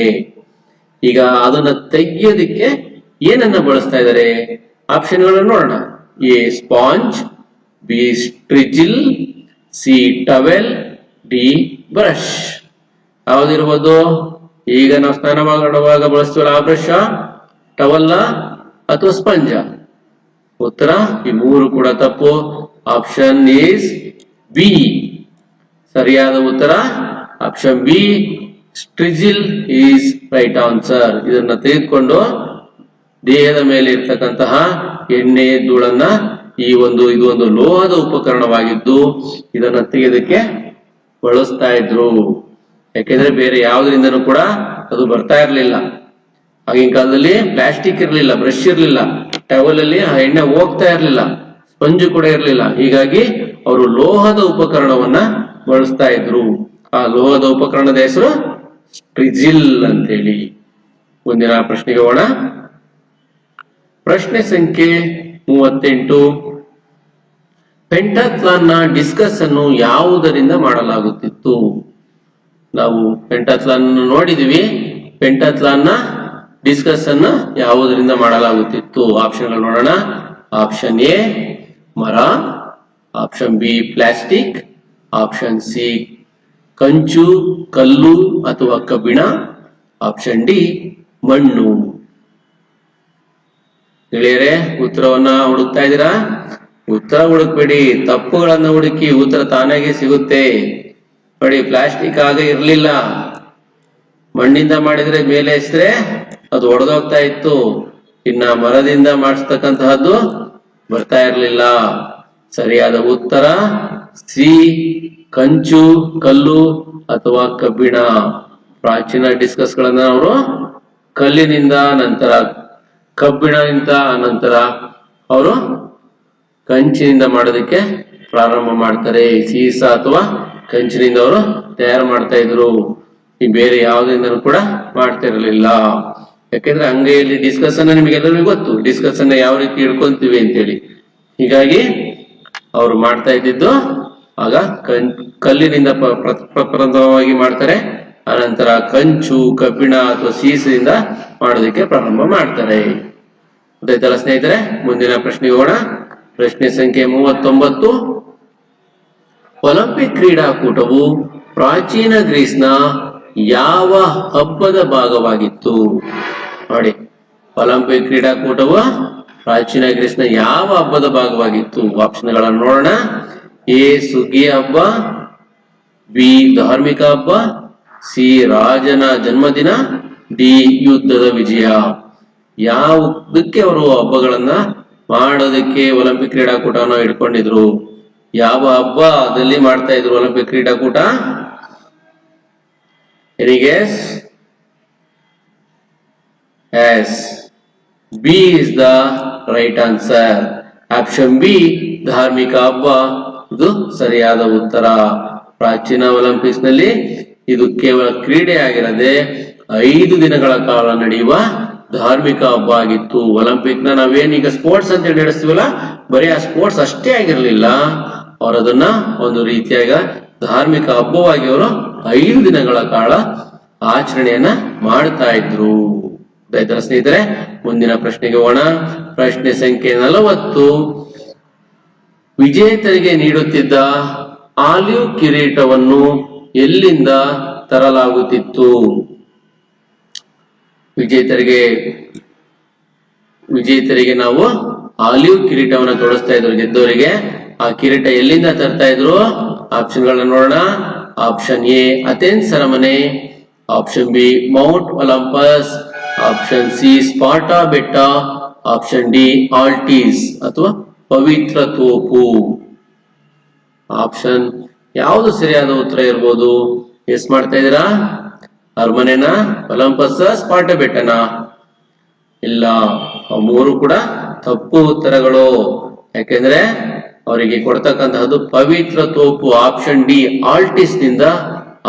ಈಗ ಅದನ್ನ ತೆಗಿಯೋದಿಕ್ಕೆ ಏನನ್ನ ಬಳಸ್ತಾ ಇದ್ದಾರೆ? ಆಪ್ಷನ್ಗಳನ್ನು ನೋಡೋಣ. A sponge, B strigil, C towel, D brush. ಯಾವ್ದಿರ್ಬೋದು? ಈಗ ನಾವು ಸ್ನಾನ ಮಾಡುವಾಗ ಬಳಸ್ತೀವಲ್ಲ ಆ ಬ್ರಷ್, ಟವಲ್ಲ ಅಥವಾ ಸ್ಪಂಜ? ಉತ್ತರ ಈ ಮೂರು ಕೂಡ ತಪ್ಪು. Option is B. ಸರಿಯಾದ ಉತ್ತರ option B, strigil is right answer. ಇದನ್ನ ತೆಗೆದುಕೊಂಡು ದೇಹದ ಮೇಲೆ ಇರ್ತಕ್ಕಂತಹ ಎಣ್ಣೆ ಧೂಳನ್ನ ಇದು ಒಂದು ಲೋಹದ ಉಪಕರಣವಾಗಿದ್ದು ಇದನ್ನ ತೆಗೆದಕ್ಕೆ ಬಳಸ್ತಾ ಇದ್ರು. ಯಾಕೆಂದ್ರೆ ಬೇರೆ ಯಾವುದರಿಂದನೂ ಕೂಡ ಅದು ಬರ್ತಾ ಇರ್ಲಿಲ್ಲ. ಆಗಿನ ಕಾಲದಲ್ಲಿ ಪ್ಲಾಸ್ಟಿಕ್ ಇರ್ಲಿಲ್ಲ, ಬ್ರಷ್ ಇರ್ಲಿಲ್ಲ, ಟವಲ್ ಅಲ್ಲಿ ಆ ಎಣ್ಣೆ ಹೋಗ್ತಾ ಇರ್ಲಿಲ್ಲ, ಸ್ಪಂಜು ಕೂಡ ಇರ್ಲಿಲ್ಲ. ಹೀಗಾಗಿ ಅವರು ಲೋಹದ ಉಪಕರಣವನ್ನ ಬಳಸ್ತಾ ಇದ್ರು. ಆ ಲೋಹದ ಉಪಕರಣದ ಹೆಸರು ಸ್ಟ್ರಿಜಿಲ್ ಅಂತೇಳಿ. ಮುಂದಿನ ಪ್ರಶ್ನೆಗೆ ಹೋಗೋಣ. ಪ್ರಶ್ನೆ ಸಂಖ್ಯೆ 38. ಪೆಂಟಾಥ್ಲಾನ್ ನ ಡಿಸ್ಕಸ್ ಅನ್ನು ಯಾವುದರಿಂದ ಮಾಡಲಾಗುತ್ತಿತ್ತು? ನಾವು ಪೆಂಟಾಥ್ಲಾನ್ ನೋಡಿದ್ವಿ. ಪೆಂಟಾಥ್ಲಾನ್ ನ ಡಿಸ್ಕಸ್ ಅನ್ನು ಯಾವುದರಿಂದ ಮಾಡಲಾಗುತ್ತಿತ್ತು? ಆಪ್ಷನ್ಗಳು ನೋಡೋಣ. ಆಪ್ಷನ್ ಎ ಮರ, option B plastic, option C ಕಂಚು, ಕಲ್ಲು ಅಥವಾ ಕಬ್ಬಿಣ, ಆಪ್ಷನ್ ಡಿ ಮಣ್ಣು. ಗೆಳೆಯರೇ, ಉತ್ತರವನ್ನ ಹುಡುಕ್ತಾ ಇದ್ದೀರಾ? ಉತ್ತರ ಹುಡುಕ್ಬೇಡಿ, ತಪ್ಪುಗಳನ್ನ ಹುಡುಕಿ, ಉತ್ತರ ತಾನಾಗೆ ಸಿಗುತ್ತೆ. ನೋಡಿ, ಪ್ಲಾಸ್ಟಿಕ್ ಆಗ ಇರ್ಲಿಲ್ಲ. ಮಣ್ಣಿಂದ ಮಾಡಿದ್ರೆ ಮೇಲೆ ಎಸರೆ ಅದು ಒಡೆದೋಗ್ತಾ ಇತ್ತು. ಇನ್ನ ಮರದಿಂದ ಮಾಡಿಸ್ತಕ್ಕಂತಹದ್ದು ಬರ್ತಾ ಇರ್ಲಿಲ್ಲ. ಸರಿಯಾದ ಉತ್ತರ ಸಿ, ಕಂಚು, ಕಲ್ಲು ಅಥವಾ ಕಬ್ಬಿಣ. ಪ್ರಾಚೀನ ಡಿಸ್ಕಸ್ ಗಳನ್ನ ಅವರು ಕಲ್ಲಿನಿಂದ, ನಂತರ ಕಬ್ಬಿಣದಿಂದ, ನಂತರ ಅವರು ಕಂಚಿನಿಂದ ಮಾಡೋದಕ್ಕೆ ಪ್ರಾರಂಭ ಮಾಡ್ತಾರೆ. ಸೀಸ ಅಥವಾ ಕಂಚಿನಿಂದ ಅವರು ತಯಾರು ಮಾಡ್ತಾ ಇದ್ರು. ಈ ಬೇರೆ ಯಾವುದರಿಂದನೂ ಕೂಡ ಮಾಡ್ತಾ ಇರಲಿಲ್ಲ. ಯಾಕೆಂದ್ರೆ ಅಂಗೈಯಲ್ಲಿ ಡಿಸ್ಕಸ್ ನಿಮಗೆಲ್ಲರಿಗೂ ಗೊತ್ತು, ಡಿಸ್ಕಸ್ ಯಾವ ರೀತಿ ಹಿಡ್ಕೊಂತೀವಿ ಅಂತೇಳಿ. ಹೀಗಾಗಿ ಅವರು ಮಾಡ್ತಾ ಇದ್ದಿದ್ದು ಆಗ ಕಲ್ಲಿನಿಂದ ಪ್ರಪ್ರಥಮವಾಗಿ ಮಾಡ್ತಾರೆ. ಅನಂತರ ಕಂಚು, ಕಬ್ಬಿಣ ಅಥವಾ ಸೀಸದಿಂದ ಮಾಡೋದಕ್ಕೆ ಪ್ರಾರಂಭ ಮಾಡ್ತಾರೆ. ಗೊತ್ತಾಯ್ತಲ್ಲ ಸ್ನೇಹಿತರೆ? ಮುಂದಿನ ಪ್ರಶ್ನೆ ಹೋಗೋಣ. ಪ್ರಶ್ನೆ ಸಂಖ್ಯೆ 39. ಒಲಿಂಪಿಕ್ ಕ್ರೀಡಾಕೂಟವು ಪ್ರಾಚೀನ ಗ್ರೀಸ್ನ ಯಾವ ಹಬ್ಬದ ಭಾಗವಾಗಿತ್ತು? ನೋಡಿ, ಒಲಿಂಪಿಕ್ ಕ್ರೀಡಾಕೂಟವು ಪ್ರಾಚೀನ ಗ್ರೀಸ್ನ ಯಾವ ಹಬ್ಬದ ಭಾಗವಾಗಿತ್ತು? ಆಪ್ಷನ್ಗಳನ್ನು ನೋಡೋಣ. ಎ, ಸುಗ್ಗಿಯ ಹಬ್ಬ, ಬಿ, ಧಾರ್ಮಿಕ ಹಬ್ಬ, ಸಿ, ರಾಜನ ಜನ್ಮದಿನ, ಡಿ, ಯುದ್ಧದ ವಿಜಯ. ಯಾವುದಕ್ಕೆ ಅವರು ಹಬ್ಬಗಳನ್ನ ಮಾಡೋದಕ್ಕೆ ಒಲಿಂಪಿಕ್ ಕ್ರೀಡಾಕೂಟವನ್ನು ಇಟ್ಕೊಂಡಿದ್ರು? ಯಾವ ಹಬ್ಬದಲ್ಲಿ ಮಾಡ್ತಾ ಇದ್ರು ಒಲಿಂಪಿಕ್ ಕ್ರೀಡಾಕೂಟ? Any guess? Yes. B is the right answer. Option B, ಧಾರ್ಮಿಕ ಹಬ್ಬ, ಇದು ಸರಿಯಾದ ಉತ್ತರ. ಪ್ರಾಚೀನ ಒಲಿಂಪಿಕ್ಸ್ ನಲ್ಲಿ ಇದು ಕೇವಲ ಕ್ರೀಡೆ ಆಗಿರದೆ 5 ದಿನಗಳ ಕಾಲ ನಡೆಯುವ ಧಾರ್ಮಿಕ ಹಬ್ಬ ಆಗಿತ್ತು. ಒಲಿಂಪಿಕ್ ನ ನಾವೇನೀಗ ಸ್ಪೋರ್ಟ್ಸ್ ಅಂತ ಹೇಳಿ ನಡೆಸ್ತೀವಲ್ಲ, ಬರೀ ಆ ಸ್ಪೋರ್ಟ್ಸ್ ಅಷ್ಟೇ ಆಗಿರ್ಲಿಲ್ಲ. ಅವರು ಅದನ್ನ ಒಂದು ರೀತಿಯಾಗ ಧಾರ್ಮಿಕ ಹಬ್ಬವಾಗಿ ಅವರು 5 ದಿನಗಳ ಕಾಲ ಆಚರಣೆಯನ್ನ ಮಾಡ್ತಾ ಇದ್ರು. ಆಯ್ತಾ ಸ್ನೇಹಿತರೆ? ಮುಂದಿನ ಪ್ರಶ್ನೆಗೆ ಹೋಗೋಣ. ಪ್ರಶ್ನೆ ಸಂಖ್ಯೆ 40. ವಿಜೇತರಿಗೆ ನೀಡುತ್ತಿದ್ದ ಆಲಿವ್ ಕಿರೀಟವನ್ನು ಎಲ್ಲಿಂದ ತರಲಾಗುತ್ತಿತ್ತು? ವಿಜೇತರಿಗೆ ನಾವು ಆಲಿವ್ ಕಿರೀಟವನ್ನು ತೊಡಿಸ್ತಾ ಇದ್ರು ಗೆದ್ದವರಿಗೆ. ಆ ಕಿರೀಟ ಎಲ್ಲಿಂದ ತರ್ತಾ ಇದ್ರು? ಆಪ್ಷನ್ಗಳನ್ನ ನೋಡೋಣ. ಆಪ್ಷನ್ ಎ, ಅಥೆನ್ಸ್ ಅರಮನೆ, option B, Mount Olympus, option C, Sparta ಬೆಟ್ಟ, ಆಪ್ಷನ್ ಡಿ, ಆಲ್ಟೀಸ್ ಅಥವಾ ಪವಿತ್ರ ತೋಪು. ಆಪ್ಷನ್ ಯಾವುದು ಸರಿಯಾದ ಉತ್ತರ ಇರ್ಬೋದು? ಎಸ್ ಮಾಡ್ತಾ ಇದ್ದೀರಾ? ಅರಮನೆನಾ, ಒಲಂಪಸ್, ಸ್ಪಾರ್ಟಾ ಬೆಟ್ಟನಾ? ಇಲ್ಲ, ಮೂರು ಕೂಡ ತಪ್ಪು ಉತ್ತರಗಳು. ಯಾಕೆಂದ್ರೆ ಅವರಿಗೆ ಕೊಡ್ತಕ್ಕಂತಹದ್ದು ಪವಿತ್ರ ತೋಪು. ಆಪ್ಷನ್ ಡಿ, ಆಲ್ಟಿಸ್ ನಿಂದ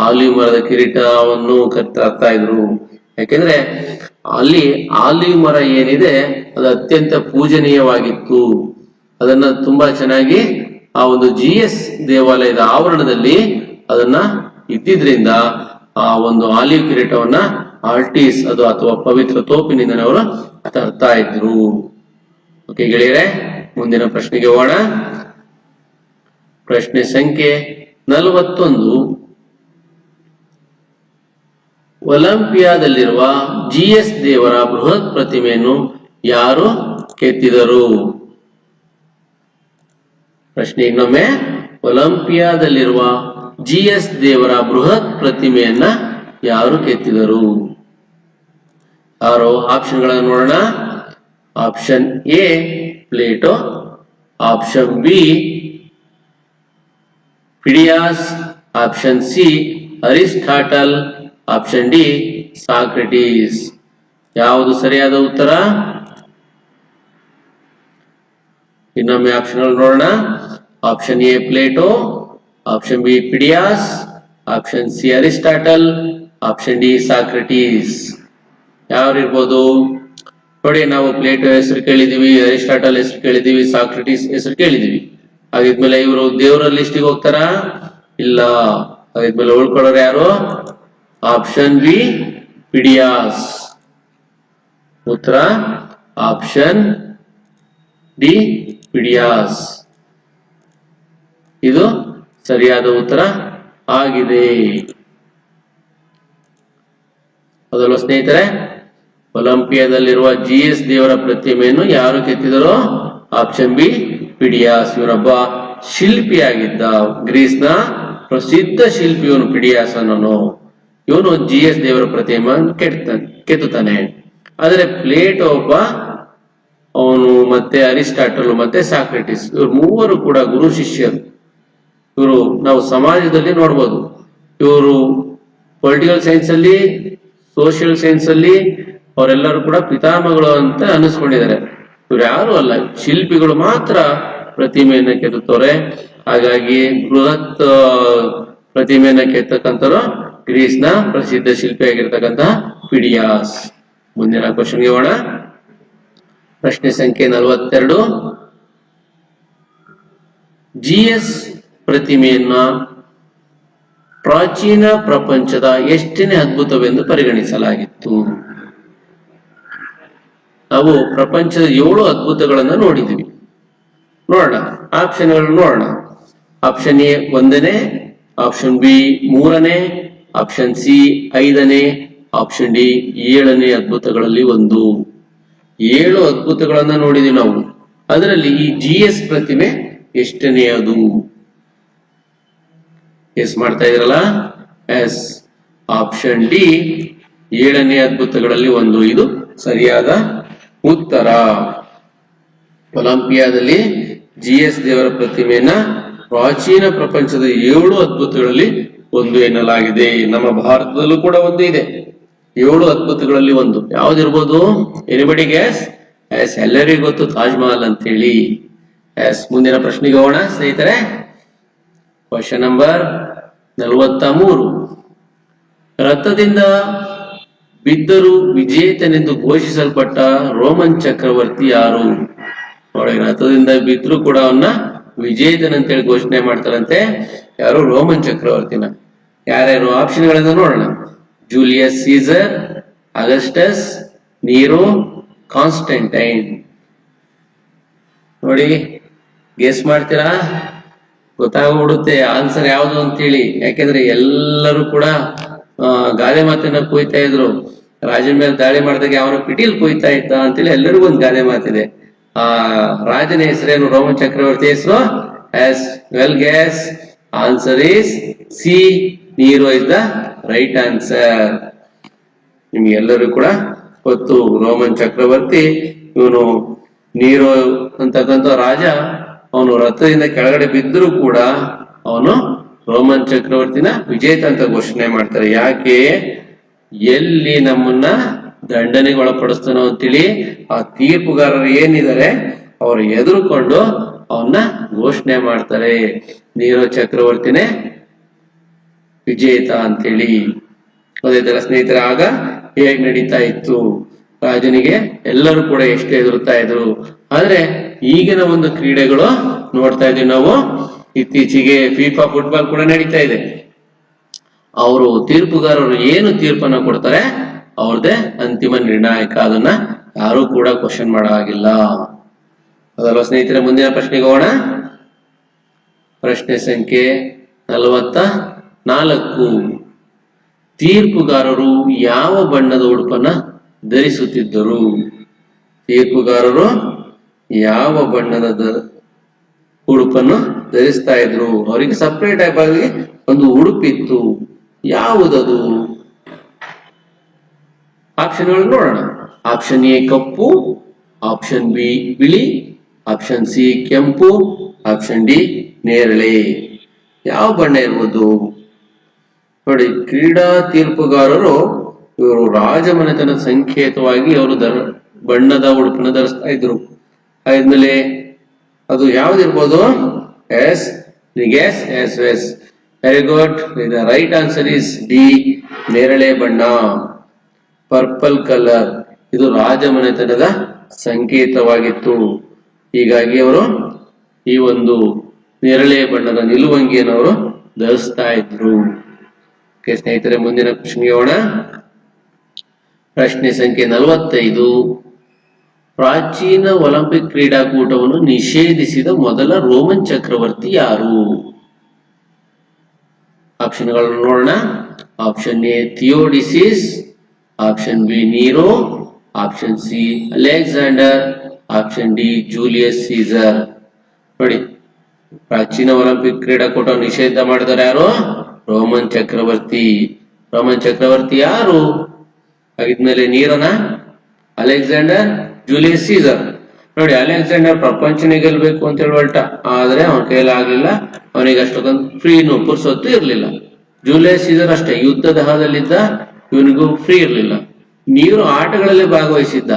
ಆಲಿವ್ ಮರದ ಕಿರೀಟವನ್ನು ತರ್ತಾ ಇದ್ರು. ಯಾಕೆಂದ್ರೆ ಅಲ್ಲಿ ಆಲಿವ್ ಮರ ಏನಿದೆ ಅದು ಅತ್ಯಂತ ಪೂಜನೀಯವಾಗಿತ್ತು. ಅದನ್ನ ತುಂಬಾ ಚೆನ್ನಾಗಿ ಆ ಒಂದು GS ದೇವಾಲಯದ ಆವರಣದಲ್ಲಿ ಅದನ್ನ ಇದ್ದಿದ್ರಿಂದ ಆ ಒಂದು ಆಲಿವ್ ಕಿರೀಟವನ್ನ ಆಲ್ಟಿಸ್ ಅದು ಅಥವಾ ಪವಿತ್ರ ತೋಪಿನಿಂದ ಅವರು ತರ್ತಾ ಇದ್ರು. ಓಕೆ ಗೆಳೆಯರೆ, ಮುಂದಿನ ಪ್ರಶ್ನೆಗೆ ಹೋಗೋಣ. ಪ್ರಶ್ನೆ ಸಂಖ್ಯೆ 41. ಒಲಿಂಪಿಯಾದಲ್ಲಿರುವ GS ದೇವರ ಬೃಹತ್ ಪ್ರತಿಮೆಯನ್ನು ಯಾರು ಕೆತ್ತಿದರು? ಪ್ರಶ್ನೆ ಇನ್ನೊಮ್ಮೆ. ಒಲಿಂಪಿಯಾದಲ್ಲಿರುವ GS ದೇವರ ಬೃಹತ್ ಪ್ರತಿಮೆಯನ್ನ ಯಾರು ಕೆತ್ತಿದರು? ಯಾರು? ಆಪ್ಷನ್ಗಳನ್ನು ನೋಡೋಣ. Option A, Plato, option B, Phidias, option C, Aristotle, option D, Socrates. ಯಾವುದು ಸರಿಯಾದ ಉತ್ತರ? ಇನ್ನೊಮ್ಮೆ ಆಪ್ಷನ್ ನೋಡೋಣ. Option A, Plato, option B, Phidias, option C, Aristotle, option D, Socrates. ಯಾರು ಇರ್ಬೋದು ನೋಡಿ? ನಾವು ಪ್ಲೇಟೋ ಹೆಸರು ಕೇಳಿದೀವಿ, ಅರಿಸ್ಟಾಟಲ್ ಹೆಸರು ಕೇಳಿದೀವಿ, ಸಾಕ್ರೆಟೀಸ್ ಹೆಸರು ಕೇಳಿದೀವಿ. ಹಾಗಿದ್ಮೇಲೆ ಇವರು ದೇವರ ಲಿಸ್ಟಿಗೆ ಹೋಗ್ತಾರಾ? ಇಲ್ಲ. ಹಾಗಿದ್ಮೇಲೆ ಉಳ್ಕೊಳ್ಳೋರು ಯಾರು? Option B, Phidias. ಉತ್ತರ ಆಪ್ಷನ್ ಡಿ, ಫಿಡಿಯಾಸ್. ಇದು ಸರಿಯಾದ ಉತ್ತರ ಆಗಿದೆ. ಅದಲ್ಲ ಸ್ನೇಹಿತರೆ? ಒಲಿಂಪಿಯಾದಲ್ಲಿರುವ GS ದೇವರ ಪ್ರತಿಮೆಯನ್ನು ಯಾರು ಕೆತ್ತಿದರೋ? Option B ಪಿಡಿಯಾಸ್. ಇವರೊಬ್ಬ ಶಿಲ್ಪಿಯಾಗಿದ್ದ, ಗ್ರೀಸ್ನ ಪ್ರಸಿದ್ಧ ಶಿಲ್ಪಿ ಇವನು ಪಿಡಿಯಾಸ್ ಅನ್ನೋನು. ಇವನು GS ದೇವರ ಪ್ರತಿಮೆಯನ್ನು ಕೆತ್ತುತ್ತಾನೆ. ಆದರೆ ಪ್ಲೇಟೋ ಒಬ್ಬ, ಅವನು ಮತ್ತೆ ಅರಿಸ್ಟಾಟಲ್ ಮತ್ತೆ ಸಾಕ್ರೆಟಿಸ್, ಇವರು ಮೂವರು ಕೂಡ ಗುರು ಶಿಷ್ಯರು. ಇವರು ನಾವು ಸಮಾಜದಲ್ಲಿ ನೋಡ್ಬೋದು, ಇವರು ಪೊಲಿಟಿಕಲ್ ಸೈನ್ಸ್ ಅಲ್ಲಿ, ಸೋಷಿಯಲ್ ಸೈನ್ಸ್ ಅಲ್ಲಿ ಅವರೆಲ್ಲರೂ ಕೂಡ ಪಿತಾಮಹಗಳು ಅಂತ ಅನಿಸ್ಕೊಂಡಿದ್ದಾರೆ. ಇವ್ರು ಯಾರು ಅಲ್ಲ, ಶಿಲ್ಪಿಗಳು ಮಾತ್ರ ಪ್ರತಿಮೆಯನ್ನ ಕೆತ್ತುತ್ತವ್ರೆ. ಹಾಗಾಗಿ ಬೃಹತ್ ಪ್ರತಿಮೆಯನ್ನ ಕೆತ್ತಕ್ಕಂಥವ್ರು ಗ್ರೀಸ್ನ ಪ್ರಸಿದ್ಧ ಶಿಲ್ಪಿಯಾಗಿರ್ತಕ್ಕಂಥ ಪಿಡಿಯಾಸ್. ಮುಂದಿನ ಕ್ವಶನ್ಗೆ ಹೋಗೋಣ. ಪ್ರಶ್ನೆ ಸಂಖ್ಯೆ 42. GS ಪ್ರತಿಮೆಯನ್ನ ಪ್ರಾಚೀನ ಪ್ರಪಂಚದ ಎಷ್ಟನೇ ಅದ್ಭುತವೆಂದು ಪರಿಗಣಿಸಲಾಗಿತ್ತು? ನಾವು ಪ್ರಪಂಚದ 7 ಅದ್ಭುತಗಳನ್ನ ನೋಡಿದ್ವಿ. ನೋಡೋಣ, ಆಪ್ಷನ್ಗಳನ್ನು ನೋಡೋಣ. ಆಪ್ಷನ್ ಎ 1ನೇ, ಆಪ್ಷನ್ ಬಿ 3ನೇ, ಆಪ್ಷನ್ ಸಿ 5ನೇ, ಆಪ್ಷನ್ ಡಿ 7ನೇ ಅದ್ಭುತಗಳಲ್ಲಿ ಒಂದು. 7 ಅದ್ಭುತಗಳನ್ನ ನೋಡಿದ್ವಿ ನಾವು. ಅದರಲ್ಲಿ ಈ GS ಪ್ರತಿಮೆ ಎಷ್ಟನೆಯದು? ಎಸ್ ಮಾಡ್ತಾ ಇದ್ರಲ್ಲ, ಎಸ್, ಆಪ್ಷನ್ ಡಿ 7ನೇ ಅದ್ಭುತಗಳಲ್ಲಿ ಒಂದು. ಇದು ಸರಿಯಾದ ಉತ್ತರ. ಒಲಿಂಪಿಯಾದಲ್ಲಿ GS ದೇವರ ಪ್ರತಿಮೆಯನ್ನ ಪ್ರಾಚೀನ ಪ್ರಪಂಚದ 7 ಅದ್ಭುತಗಳಲ್ಲಿ ಒಂದು ಎನ್ನಲಾಗಿದೆ. ನಮ್ಮ ಭಾರತದಲ್ಲೂ ಕೂಡ ಒಂದು ಇದೆ. 7 ಅದ್ಭುತಗಳಲ್ಲಿ ಒಂದು ಯಾವ್ದಿರ್ಬೋದು? Anybody guess? ಎಸ್, ಎಲ್ಲರಿಗೂ ಗೊತ್ತು, ತಾಜ್ ಮಹಲ್ ಅಂತ ಹೇಳಿ. ಎಸ್, ಮುಂದಿನ ಪ್ರಶ್ನೆಗೆ ಹೋಗೋಣ ಸ್ನೇಹಿತರೆ. Question number 43. ರಥದಿಂದ ಬಿದ್ದರೂ ವಿಜೇತನೆಂದು ಘೋಷಿಸಲ್ಪಟ್ಟ ರೋಮನ್ ಚಕ್ರವರ್ತಿ ಯಾರು? ನೋಡಿ, ರಥದಿಂದ ಬಿದ್ದರೂ ಕೂಡ ಅವನ್ನ ವಿಜೇತನಂತೇಳಿ ಘೋಷಣೆ ಮಾಡ್ತಾರಂತೆ. ಯಾರು? ರೋಮನ್ ಚಕ್ರವರ್ತಿನ. ಯಾರ್ಯಾರು? ಆಪ್ಷನ್ಗಳನ್ನ ನೋಡೋಣ. Julius Caesar, Augustus, Nero, Constantine. ನೋಡಿ, ಗೆಸ್ ಮಾಡ್ತೀರಾ? ಗೊತ್ತಾಗ್ಬಿಡುತ್ತೆ ಆನ್ಸರ್ ಯಾವುದು ಅಂತೇಳಿ. ಯಾಕೆಂದ್ರೆ ಎಲ್ಲರೂ ಕೂಡ ಗಾದೆ ಮಾತನ್ನ ಕೊಯ್ತಾ ಇದ್ರು. ರಾಜನ ಮೇಲೆ ದಾಳಿ ಮಾಡಿದಾಗ ಅವನ ಪಿಟೀಲ್ ಕೊಯ್ತಾ ಇದ್ದ ಅಂತೇಳಿ ಎಲ್ಲರಿಗೂ ಒಂದು ಗಾದೆ ಮಾತಿದೆ. ಆ ರಾಜನ ಹೆಸರೇನು? ರೋಮನ್ ಚಕ್ರವರ್ತಿ ಹೆಸರು? Yes, well guess. Answer is C, Nero is the right answer. ನಿಮ್ಗೆ ಎಲ್ಲರೂ ಕೂಡ ಗೊತ್ತು, ರೋಮನ್ ಚಕ್ರವರ್ತಿ ಇವನು. ನೀರೋ ಅಂತಕ್ಕಂಥ ರಾಜ, ಅವನು ರಥದಿಂದ ಕೆಳಗಡೆ ಬಿದ್ದರೂ ಕೂಡ ಅವನು ರೋಮನ್ ಚಕ್ರವರ್ತಿನ ವಿಜೇತ ಅಂತ ಘೋಷಣೆ ಮಾಡ್ತಾರೆ. ಯಾಕೆ? ಎಲ್ಲಿ ನಮ್ಮನ್ನ ದಂಡನೆಗೆ ಒಳಪಡಿಸ್ತಾನೋ ಅಂತೇಳಿ ಆ ತೀರ್ಪುಗಾರರು ಏನಿದ್ದಾರೆ ಅವರು ಎದುರುಕೊಂಡು ಅವನ್ನ ಘೋಷಣೆ ಮಾಡ್ತಾರೆ, ನೀರೋ ಚಕ್ರವರ್ತಿನೇ ವಿಜೇತ ಅಂತೇಳಿ. ಅದೇ ತರ ಸ್ನೇಹಿತರೆ, ಆಗ ಹೇಗ್ ನಡೀತಾ ಇತ್ತು? ರಾಜನಿಗೆ ಎಲ್ಲರೂ ಕೂಡ ಎಷ್ಟು ಎದುರುತ್ತಾ ಇದ್ರು. ಆದ್ರೆ ಈಗಿನ ಒಂದು ಕ್ರೀಡೆಗಳು ನೋಡ್ತಾ ಇದೀವಿ ನಾವು. ಇತ್ತೀಚೆಗೆ ಫಿಫಾ ಫುಟ್ಬಾಲ್ ಕೂಡ ನಡೀತಾ ಇದೆ. ಅವರು ತೀರ್ಪುಗಾರರು ಏನು ತೀರ್ಪನ್ನ ಕೊಡ್ತಾರೆ ಅವ್ರದ್ದೇ ಅಂತಿಮ ನಿರ್ಣಾಯಕ. ಅದನ್ನ ಯಾರು ಕೂಡ ಕ್ವಶನ್ ಮಾಡೋ ಹಾಗಿಲ್ಲ. ಅದಲ್ವಾ ಸ್ನೇಹಿತರೆ? ಮುಂದಿನ ಪ್ರಶ್ನೆಗೆ ಹೋಗೋಣ. ಪ್ರಶ್ನೆ ಸಂಖ್ಯೆ 44. ತೀರ್ಪುಗಾರರು ಯಾವ ಬಣ್ಣದ ಉಡುಪನ್ನ ಧರಿಸುತ್ತಿದ್ದರು? ತೀರ್ಪುಗಾರರು ಯಾವ ಬಣ್ಣದ ಉಡುಪನ್ನು ಧರಿಸ್ತಾ ಇದ್ರು? ಅವರಿಗೆ ಸಪರೇಟ್ ಆಗಿ ಒಂದು ಉಡುಪಿತ್ತು. ಯಾವುದದು? ಆಪ್ಷನ್ಗಳು ನೋಡೋಣ. Option A cup, option B ಬಿಳಿ, ಆಪ್ಷನ್ ಸಿ ಕೆಂಪು, ಆಪ್ಷನ್ ಡಿ ನೇರಳೆ. ಯಾವ ಬಣ್ಣ ಇರ್ಬೋದು? ನೋಡಿ, ಕ್ರೀಡಾ ತೀರ್ಪುಗಾರರು ಇವರು ರಾಜಮನೆತನ ಸಂಕೇತವಾಗಿ ಅವರು ಬಣ್ಣದ ಉಡುಪನ್ನು ಧರಿಸ್ತಾ ಇದ್ರು. ಆದ್ಮೇಲೆ ಅದು ಯಾವ್ದಿರ್ಬೋದು? Yes, yes yes yes, very good. The right answer is D, ನೇರಳೆ ಬಣ್ಣ, ಪರ್ಪಲ್ ಕಲರ್. ಇದು ರಾಜಮನೆತನದ ಸಂಕೇತವಾಗಿತ್ತು. ಹೀಗಾಗಿ ಅವರು ಈ ಒಂದು ನೇರಳೆ ಬಣ್ಣದ ನಿಲುವಂಗಿಯನ್ನು ಅವರು ಧರಿಸ್ತಾ ಇದ್ರು. ಸ್ನೇಹಿತರೆ, ಮುಂದಿನ ಪ್ರಶ್ನೆಗೆ ಹೋಗೋಣ. ಪ್ರಶ್ನೆ ಸಂಖ್ಯೆ 45. ಪ್ರಾಚೀನ ಒಲಿಂಪಿಕ್ ಕ್ರೀಡಾಕೂಟವನ್ನು ನಿಷೇಧಿಸಿದ ಮೊದಲ ರೋಮನ್ ಚಕ್ರವರ್ತಿ ಯಾರು? ಆಪ್ಷನ್ಗಳನ್ನು ನೋಡೋಣ. Option A Theodosius, option B Nero, option C Alexander, option D Julius Caesar. ನೋಡಿ, ಪ್ರಾಚೀನ ಒಲಿಂಪಿಕ್ ಕ್ರೀಡಾಕೂಟ ನಿಷೇಧ ಮಾಡಿದರೆ ಯಾರು? ರೋಮನ್ ಚಕ್ರವರ್ತಿ. ರೋಮನ್ ಚಕ್ರವರ್ತಿ ಯಾರು? ಹಾಗಿದ್ಮೇಲೆ ನೀರನ, ಅಲೆಕ್ಸಾಂಡರ್, ಜೂಲಿಯಸ್ ಸೀಸರ್. ನೋಡಿ, ಅಲೆಕ್ಸಾಂಡರ್ ಪ್ರಪಂಚನೇ ಗೆಲ್ಬೇಕು ಅಂತ ಹೇಳಿ ಹೊರಟ, ಆದ್ರೆ ಅವನ ಕೈಯಲ್ಲಿ ಆಗ್ಲಿಲ್ಲ. ಅವನಿಗೆ ಅಷ್ಟೊಂದು ಫ್ರೀನು ಪುರ್ಸೊತ್ತು ಇರ್ಲಿಲ್ಲ. ಜೂಲಿಯಸ್ ಸೀಸರ್ ಅಷ್ಟೇ, ಯುದ್ಧದ ಹಾದಲ್ಲಿದ್ದ, ಇವನಿಗೂ ಫ್ರೀ ಇರ್ಲಿಲ್ಲ. ನೀರು ಆಟಗಳಲ್ಲಿ ಭಾಗವಹಿಸಿದ್ದ,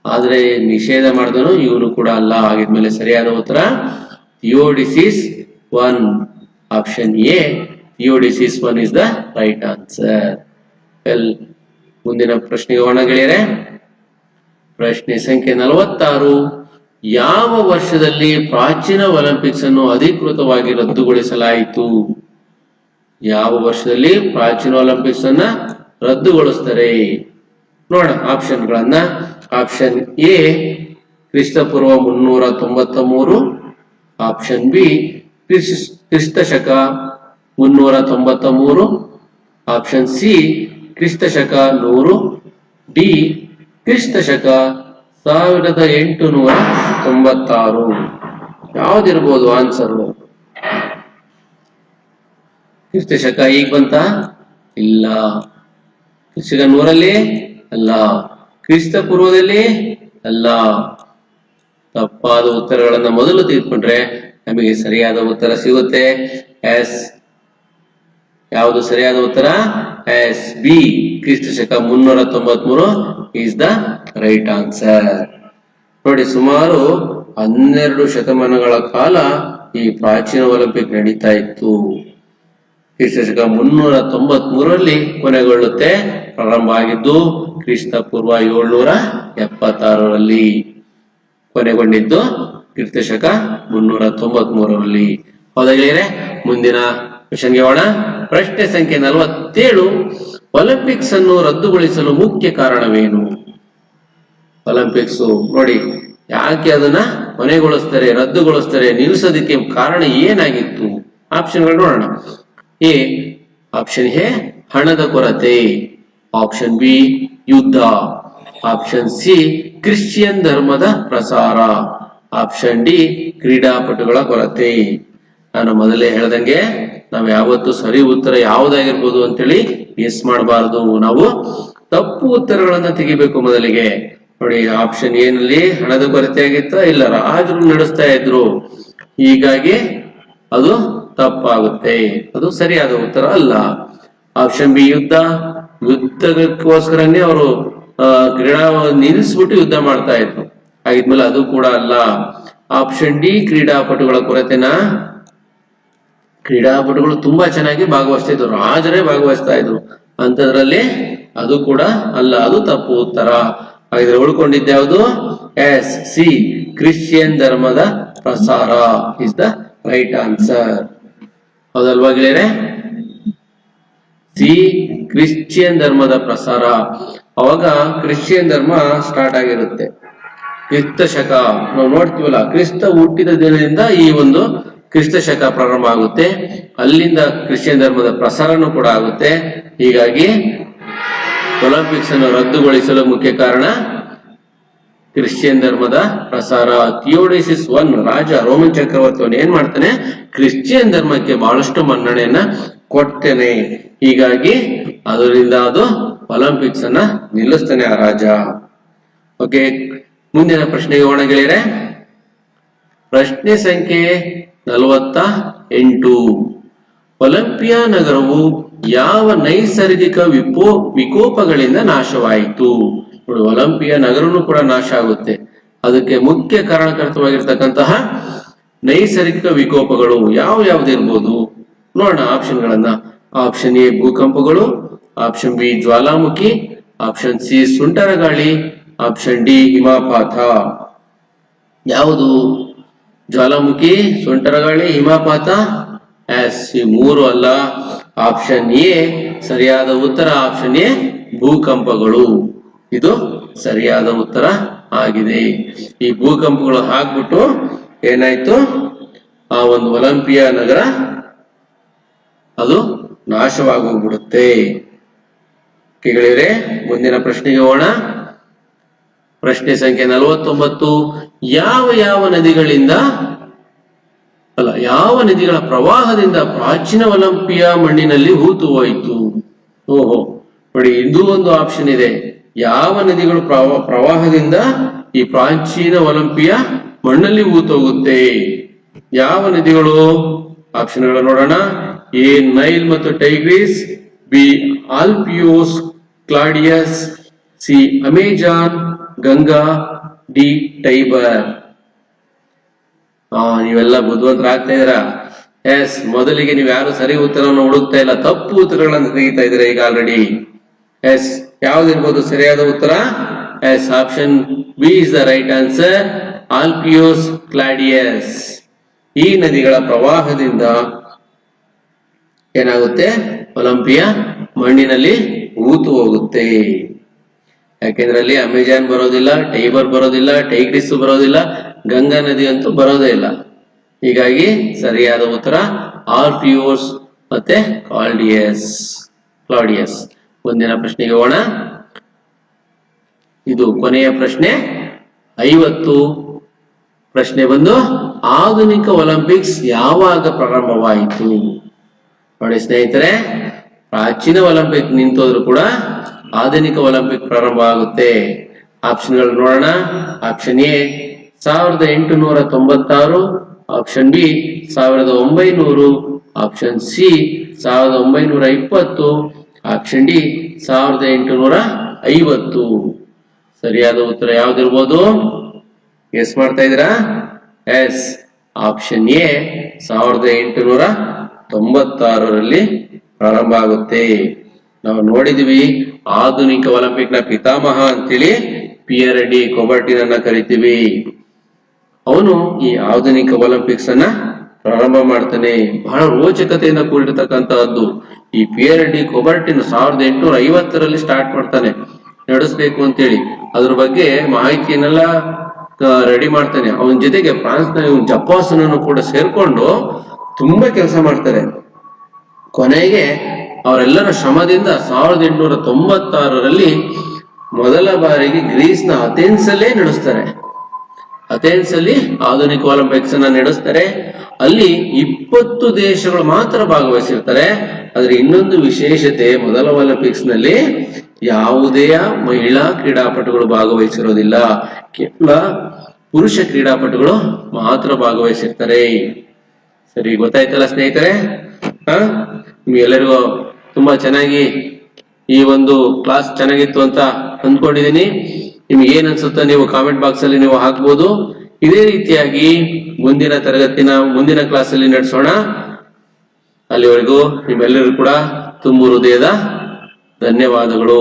ಆದ್ರೆ ನಿಷೇಧ ಮಾಡಿದನು, ಇವನು ಕೂಡ ಅಲ್ಲ. ಆಗಿದ್ಮೇಲೆ ಸರಿಯಾದ ಉತ್ತರ Theodosius 1. Option A Theodosius 1 is the right answer. ಮುಂದಿನ ಪ್ರಶ್ನೆಗೆ ಹೋಗೋಣ ಗೆಳೆಯರೆ. ಪ್ರಶ್ನೆ ಸಂಖ್ಯೆ 46. ಯಾವ ವರ್ಷದಲ್ಲಿ ಪ್ರಾಚೀನ ಒಲಿಂಪಿಕ್ಸ್ ಅನ್ನು ಅಧಿಕೃತವಾಗಿ ರದ್ದುಗೊಳಿಸಲಾಯಿತು? ಯಾವ ವರ್ಷದಲ್ಲಿ ಪ್ರಾಚೀನ ಒಲಿಂಪಿಕ್ಸ್ ಅನ್ನ ರದ್ದುಗೊಳಿಸ್ತಾರೆ? ನೋಡೋಣ ಆಪ್ಷನ್ಗಳನ್ನ. ಆಪ್ಷನ್ ಎ ಕ್ರಿಸ್ತಪೂರ್ವ 393, ಆಪ್ಷನ್ ಬಿ ಕ್ರಿಸ್ತಶಕ 393, ಆಪ್ಷನ್ ಸಿ ಕ್ರಿಸ್ತಶಕ 100, ಡಿ ಕ್ರಿಸ್ತಶಕ 1896. ಯಾವ್ದಿರ್ಬೋದು ಆನ್ಸರ್? ಕ್ರಿಸ್ತಶಕ ಈಗ ಬಂತ? ಇಲ್ಲ. ಕ್ರಿಸ್ತಶಕ 100ರಲ್ಲಿ ಅಲ್ಲ, ಕ್ರಿಸ್ತ ಪೂರ್ವದಲ್ಲಿ ಅಲ್ಲ. ತಪ್ಪಾದ ಉತ್ತರಗಳನ್ನ ಮೊದಲು ತೆಗೆದುಕೊಂಡ್ರೆ ನಮಗೆ ಸರಿಯಾದ ಉತ್ತರ ಸಿಗುತ್ತೆ. ಎಸ್. ಯಾವುದು ಸರಿಯಾದ ಉತ್ತರ? ಎಸ್, ಬಿ ಕ್ರಿಸ್ತಶಕ 393 ಈಸ್ ದ ರೈಟ್ ಆನ್ಸರ್. ನೋಡಿ, ಸುಮಾರು 12 ಶತಮಾನಗಳ ಕಾಲ ಈ ಪ್ರಾಚೀನ ಒಲಿಂಪಿಕ್ ನಡೀತಾ ಇತ್ತು. ಕ್ರಿಸ್ತಶಕ 393ರಲ್ಲಿ ಕೊನೆಗೊಳ್ಳುತ್ತೆ. ಪ್ರಾರಂಭ ಆಗಿದ್ದು ಕ್ರಿಸ್ತ ಪೂರ್ವ 776ರಲ್ಲಿ, ಕೊನೆಗೊಂಡಿದ್ದು ಕ್ರಿಸ್ತಶಕ 393ರಲ್ಲಿ. ಹೌದಾಗಿಯೇ ಮುಂದಿನ ಕ್ವೆಶ್ಚನ್ಗೆ ಹೋಗೋಣ. ಪ್ರಶ್ನೆ ಸಂಖ್ಯೆ 47. ಒಲಿಂಪಿಕ್ಸ್ ಅನ್ನು ರದ್ದುಗೊಳಿಸಲು ಮುಖ್ಯ ಕಾರಣವೇನು? ಒಲಿಂಪಿಕ್ಸ್ ನೋಡಿ, ಯಾಕೆ ಅದನ್ನ ಕೊನೆಗೊಳಿಸ್ತಾರೆ, ರದ್ದುಗೊಳಿಸ್ತಾರೆ, ನಿಲ್ಲಿಸೋದಕ್ಕೆ ಕಾರಣ ಏನಾಗಿತ್ತು? ಆಪ್ಷನ್ಗಳು ನೋಡೋಣ. ಎ ಆಪ್ಷನ್ ಎ ಹಣದ ಕೊರತೆ, ಆಪ್ಷನ್ ಬಿ ಯುದ್ಧ, ಆಪ್ಷನ್ ಸಿ ಕ್ರಿಶ್ಚಿಯನ್ ಧರ್ಮದ ಪ್ರಸಾರ, ಆಪ್ಷನ್ ಡಿ ಕ್ರೀಡಾಪಟುಗಳ ಕೊರತೆ. ನಾನು ಮೊದಲೇ ಹೇಳ್ದಂಗೆ ನಾವು ಯಾವತ್ತು ಸರಿ ಉತ್ತರ ಯಾವುದಾಗಿರ್ಬೋದು ಅಂತೇಳಿ ಗೆಸ್ ಮಾಡಬಾರದು. ನಾವು ತಪ್ಪು ಉತ್ತರಗಳನ್ನ ತೆಗಿಬೇಕು ಮೊದಲಿಗೆ. ನೋಡಿ, ಆಪ್ಷನ್ ಏನಲ್ಲಿ ಹಣದ ಕೊರತೆ ಆಗಿತ್ತ? ಇಲ್ಲ, ರಾಜರು ನಡೆಸ್ತಾ ಇದ್ರು, ಹೀಗಾಗಿ ಅದು ತಪ್ಪಾಗುತ್ತೆ, ಅದು ಸರಿಯಾದ ಉತ್ತರ ಅಲ್ಲ. ಆಪ್ಷನ್ ಬಿ ಯುದ್ಧಕ್ಕೋಸ್ಕರನೇ ಅವರು ಕ್ರೀಡಾ ನಿಲ್ಲಿಸ್ಬಿಟ್ಟು ಯುದ್ಧ ಮಾಡ್ತಾ ಇದ್ರು, ಆಗಿದ್ಮೇಲೆ ಅದು ಕೂಡ ಅಲ್ಲ. ಆಪ್ಷನ್ ಡಿ ಕ್ರೀಡಾಪಟುಗಳ ಕೊರತೆನ, ಕ್ರೀಡಾಪಟುಗಳು ತುಂಬಾ ಚೆನ್ನಾಗಿ ಭಾಗವಹಿಸ್ತಾ ಇದ್ರು, ರಾಜರೇ ಭಾಗವಹಿಸ್ತಾ ಇದ್ರು ಅಂತದ್ರಲ್ಲಿ ಅದು ಕೂಡ ಅಲ್ಲ, ಅದು ತಪ್ಪು ಉತ್ತರ. ಹಾಗಿದ್ರೆ ಉಳ್ಕೊಂಡಿದ್ದ ಯಾವುದು? ಎಸ್, ಸಿ ಕ್ರಿಶ್ಚಿಯನ್ ಧರ್ಮದ ಪ್ರಸಾರ ಇಸ್ ದ ರೈಟ್ ಆನ್ಸರ್. ಹೌದಲ್ವಾ ಗೆಳೆಯರೆ? ಸಿ ಕ್ರಿಶ್ಚಿಯನ್ ಧರ್ಮದ ಪ್ರಸಾರ. ಅವಾಗ ಕ್ರಿಶ್ಚಿಯನ್ ಧರ್ಮ ಸ್ಟಾರ್ಟ್ ಆಗಿರುತ್ತೆ. ಕ್ರಿಸ್ತ ಶಕ ನಾವು ನೋಡ್ತೀವಲ್ಲ, ಕ್ರಿಸ್ತ ಹುಟ್ಟಿದ ದಿನದಿಂದ ಈ ಒಂದು ಕ್ರಿಸ್ತ ಶಕ ಪ್ರಾರಂಭ ಆಗುತ್ತೆ, ಅಲ್ಲಿಂದ ಕ್ರಿಶ್ಚಿಯನ್ ಧರ್ಮದ ಪ್ರಸಾರನೂ ಕೂಡ ಆಗುತ್ತೆ. ಹೀಗಾಗಿ ಒಲಿಂಪಿಕ್ಸ್ ಅನ್ನು ರದ್ದುಗೊಳಿಸಲು ಮುಖ್ಯ ಕಾರಣ ಕ್ರಿಶ್ಚಿಯನ್ ಧರ್ಮದ ಪ್ರಸಾರ. ಥಿಯೋಡಿಸಿಸ್ 1 ರಾಜ ರೋಮನ್ ಚಕ್ರವರ್ತಿ ಏನ್ ಮಾಡ್ತಾನೆ? ಕ್ರಿಶ್ಚಿಯನ್ ಧರ್ಮಕ್ಕೆ ಬಹಳಷ್ಟು ಮನ್ನಣೆಯನ್ನ ಕೊಡ್ತೇನೆ, ಹೀಗಾಗಿ ಅದರಿಂದ ಅದು ಒಲಿಂಪಿಕ್ಸ್ ಅನ್ನ ನಿಲ್ಲಿಸ್ತಾನೆ ಆ ರಾಜ. ಓಕೆ, ಮುಂದಿನ ಪ್ರಶ್ನೆಗೆ ಹೋಗೋಣ ಗೆಳೆಯರೆ. ಪ್ರಶ್ನೆ ಸಂಖ್ಯೆ 48. ಒಲಿಂಪಿಯಾ ನಗರವು ಯಾವ ನೈಸರ್ಗಿಕ ವಿಕೋಪಗಳಿಂದ ನಾಶವಾಯಿತು? ನೋಡಿ, ಒಲಿಂಪಿಯಾ ನಗರನು ಕೂಡ ನಾಶ ಆಗುತ್ತೆ, ಅದಕ್ಕೆ ಮುಖ್ಯ ಕಾರಣಕರ್ತವಾಗಿರ್ತಕ್ಕಂತಹ ನೈಸರ್ಗಿಕ ವಿಕೋಪಗಳು ಯಾವ್ದಿರ್ಬೋದು ನೋಡೋಣ ಆಪ್ಷನ್ಗಳನ್ನ. ಆಪ್ಷನ್ ಎ ಭೂಕಂಪಗಳು, ಆಪ್ಷನ್ ಬಿ ಜ್ವಾಲಾಮುಖಿ, ಆಪ್ಷನ್ ಸಿ ಸುಂಟರಗಾಳಿ, ಆಪ್ಷನ್ ಡಿ ಹಿಮಪಾತ. ಯಾವುದು? ಜ್ವಾಲಾಮುಖಿ, ಸುಂಟರಗಾಳಿ, ಹಿಮಪಾತ? ಎಸ್, ಈ ಮೂರು ಅಲ್ಲ. ಆಪ್ಷನ್ ಎ ಸರಿಯಾದ ಉತ್ತರ. ಆಪ್ಷನ್ ಎ ಭೂಕಂಪಗಳು, ಇದು ಸರಿಯಾದ ಉತ್ತರ ಆಗಿದೆ. ಈ ಭೂಕಂಪಗಳು ಹಾಕ್ಬಿಟ್ಟು ಏನಾಯ್ತು? ಆ ಒಂದು ಒಲಿಂಪಿಯಾ ನಗರ ಅದು ನಾಶವಾಗೋಗ್ಬಿಡುತ್ತೆ. ಗೆಳೆಯರೆ, ಮುಂದಿನ ಪ್ರಶ್ನೆಗೆ ಹೋಗೋಣ. ಪ್ರಶ್ನೆ ಸಂಖ್ಯೆ 49, ಯಾವ ನದಿಗಳಿಂದ ಯಾವ ನದಿಗಳ ಪ್ರವಾಹದಿಂದ ಪ್ರಾಚೀನ ಒಲಿಂಪಿಯಾ ಮಣ್ಣಿನಲ್ಲಿ ಹೂತು ಹೋಯಿತು? ಓಹೋ, ನೋಡಿ, ಇದು ಒಂದು ಆಪ್ಷನ್ ಇದೆ. ಯಾವ ನದಿಗಳು ಪ್ರವಾಹದಿಂದ ಈ ಪ್ರಾಚೀನ ಒಲಿಂಪಿಯಾ ಮಣ್ಣಲ್ಲಿ ಹೂತೋಗುತ್ತೆ? ಯಾವ ನದಿಗಳು? ಆಪ್ಷನ್ ಗಳು ನೋಡೋಣ. ಎ ನೈಲ್ ಮತ್ತು Tigris, B Alpheios Kladeos, C Amazon, Ganga, D Tiber. ನೀವೆಲ್ಲ ಬುದ್ಧಿವಂತರಾಗ್ತಾ ಇದ್ದೀರಾ. ಎಸ್, ಮೊದಲಿಗೆ ನೀವು ಯಾರು ಸರಿ ಉತ್ತರವನ್ನು ಹುಡುಕ್ತಾ ಇಲ್ಲ, ತಪ್ಪು ಉತ್ತರಗಳನ್ನು ತೆಗಿತಾ ಇದ್ದೀರಾ ಈಗ ಆಲ್ರೆಡಿ. ಎಸ್, ಯಾವ್ದಿರ್ಬೋದು ಸರಿಯಾದ ಉತ್ತರ? Yes, option B is the right answer, Alpheios Kladeos. ಈ ನದಿಗಳ ಪ್ರವಾಹದಿಂದ ಏನಾಗುತ್ತೆ? ಒಲಿಂಪಿಯಾ ಮಣ್ಣಿನಲ್ಲಿ ಹೂತು ಹೋಗುತ್ತೆ. ಯಾಕೆಂದ್ರೆ ಅಲ್ಲಿ ಅಮೆಜಾನ್ ಬರೋದಿಲ್ಲ, ಟೈಬರ್ ಬರೋದಿಲ್ಲ, ಟೈಗ್ರಿಸ್ ಬರೋದಿಲ್ಲ, ಗಂಗಾ ನದಿ ಅಂತೂ ಬರೋದೇ ಇಲ್ಲ. ಹೀಗಾಗಿ ಸರಿಯಾದ ಉತ್ತರ ಆಲ್ಪಿಯೋಸ್ ಮತ್ತೆ ಕ್ಲಾಡಿಯಸ್. ಮುಂದಿನ ಪ್ರಶ್ನೆಗೆ ಹೋಗೋಣ. ಇದು ಕೊನೆಯ ಪ್ರಶ್ನೆ, 50. ಪ್ರಶ್ನೆ ಬಂದು, ಆಧುನಿಕ ಒಲಿಂಪಿಕ್ಸ್ ಯಾವಾಗ ಪ್ರಾರಂಭವಾಯಿತು? ನೋಡಿ ಸ್ನೇಹಿತರೆ, ಪ್ರಾಚೀನ ಒಲಿಂಪಿಕ್ ನಿಂತೋದ್ರು ಕೂಡ ಆಧುನಿಕ ಒಲಿಂಪಿಕ್ ಪ್ರಾರಂಭ ಆಗುತ್ತೆ. ಆಪ್ಷನ್ ಗಳು ನೋಡೋಣ. Option A 1896, option B 1900, option C 1920, option D 1850. ಸರಿಯಾದ ಉತ್ತರ ಯಾವ್ದಿರ್ಬೋದು? ಗೆಸ್ ಮಾಡ್ತಾ ಇದ್ದೀರಾ? ಎಸ್, ಆಪ್ಷನ್ ಎ 1896ರಲ್ಲಿ ಪ್ರಾರಂಭ ಆಗುತ್ತೆ. ನಾವು ನೋಡಿದ್ವಿ, ಆಧುನಿಕ ಒಲಿಂಪಿಕ್ ನ ಪಿತಾಮಹ ಅಂತೇಳಿ ಪಿಯರ್ ಡಿ ಕೊಬರ್ಟಿನ್ ಕರಿತೀವಿ. ಅವನು ಈ ಆಧುನಿಕ ಒಲಿಂಪಿಕ್ಸ್ ಅನ್ನ ಪ್ರಾರಂಭ ಮಾಡ್ತಾನೆ. ಬಹಳ ರೋಚಕತೆಯಿಂದ ಕೂಡಿರ್ತಕ್ಕಂತಹದ್ದು. ಈ ಪಿಯರ್ ಡಿ ಕೊಬರ್ಟಿನ್ 1850ರಲ್ಲಿ ಸ್ಟಾರ್ಟ್ ಮಾಡ್ತಾನೆ ನಡೆಸಬೇಕು ಅಂತೇಳಿ. ಅದ್ರ ಬಗ್ಗೆ ಮಾಹಿತಿಯನ್ನೆಲ್ಲ ರೆಡಿ ಮಾಡ್ತಾನೆ. ಅವನ ಜೊತೆಗೆ ಫ್ರಾನ್ಸ್ ನ ಜಪಾಸನನ್ನು ಕೂಡ ಸೇರ್ಕೊಂಡು ತುಂಬಾ ಕೆಲಸ ಮಾಡ್ತಾರೆ. ಕೊನೆಗೆ ಅವರೆಲ್ಲರ ಶ್ರಮದಿಂದ 1896ರಲ್ಲಿ ಮೊದಲ ಬಾರಿಗೆ ಗ್ರೀಸ್ ನ ಅಥೆನ್ಸ್ ಅಲ್ಲೇ ನಡೆಸ್ತಾರೆ. ಅಥೆನ್ಸ್ ಅಲ್ಲಿ ಆಧುನಿಕ ಒಲಿಂಪಿಕ್ಸ್ ಅನ್ನ ನಡೆಸ್ತಾರೆ. ಅಲ್ಲಿ 20 ದೇಶಗಳು ಮಾತ್ರ ಭಾಗವಹಿಸಿರ್ತಾರೆ. ಆದ್ರೆ ಇನ್ನೊಂದು ವಿಶೇಷತೆ, ಮೊದಲ ಒಲಿಂಪಿಕ್ಸ್ ನಲ್ಲಿ ಯಾವುದೇ ಮಹಿಳಾ ಕ್ರೀಡಾಪಟುಗಳು ಭಾಗವಹಿಸಿರೋದಿಲ್ಲ. ಕೇವಲ ಪುರುಷ ಕ್ರೀಡಾಪಟುಗಳು ಮಾತ್ರ ಭಾಗವಹಿಸಿರ್ತಾರೆ. ಸರಿ, ಗೊತ್ತಾಯ್ತಲ್ಲ ಸ್ನೇಹಿತರೆ? ನಿಮ್ಗೆಲ್ಲರಿಗೂ ತುಂಬಾ ಚೆನ್ನಾಗಿ ಈ ಒಂದು ಕ್ಲಾಸ್ ಚೆನ್ನಾಗಿತ್ತು ಅಂತ ಅಂದ್ಕೊಂಡಿದೀನಿ. ನಿಮ್ಗೆ ಏನ್ ಅನ್ಸುತ್ತೆ ನೀವು ಕಾಮೆಂಟ್ ಬಾಕ್ಸ್ ಅಲ್ಲಿ ನೀವು ಹಾಕ್ಬೋದು. ಇದೇ ರೀತಿಯಾಗಿ ಮುಂದಿನ ಕ್ಲಾಸ್ ಅಲ್ಲಿ ನಡೆಸೋಣ. ಅಲ್ಲಿವರೆಗೂ ನಿಮ್ಮೆಲ್ಲರಿಗೂ ಕೂಡ ತುಂಬ ಹೃದಯದ ಧನ್ಯವಾದಗಳು.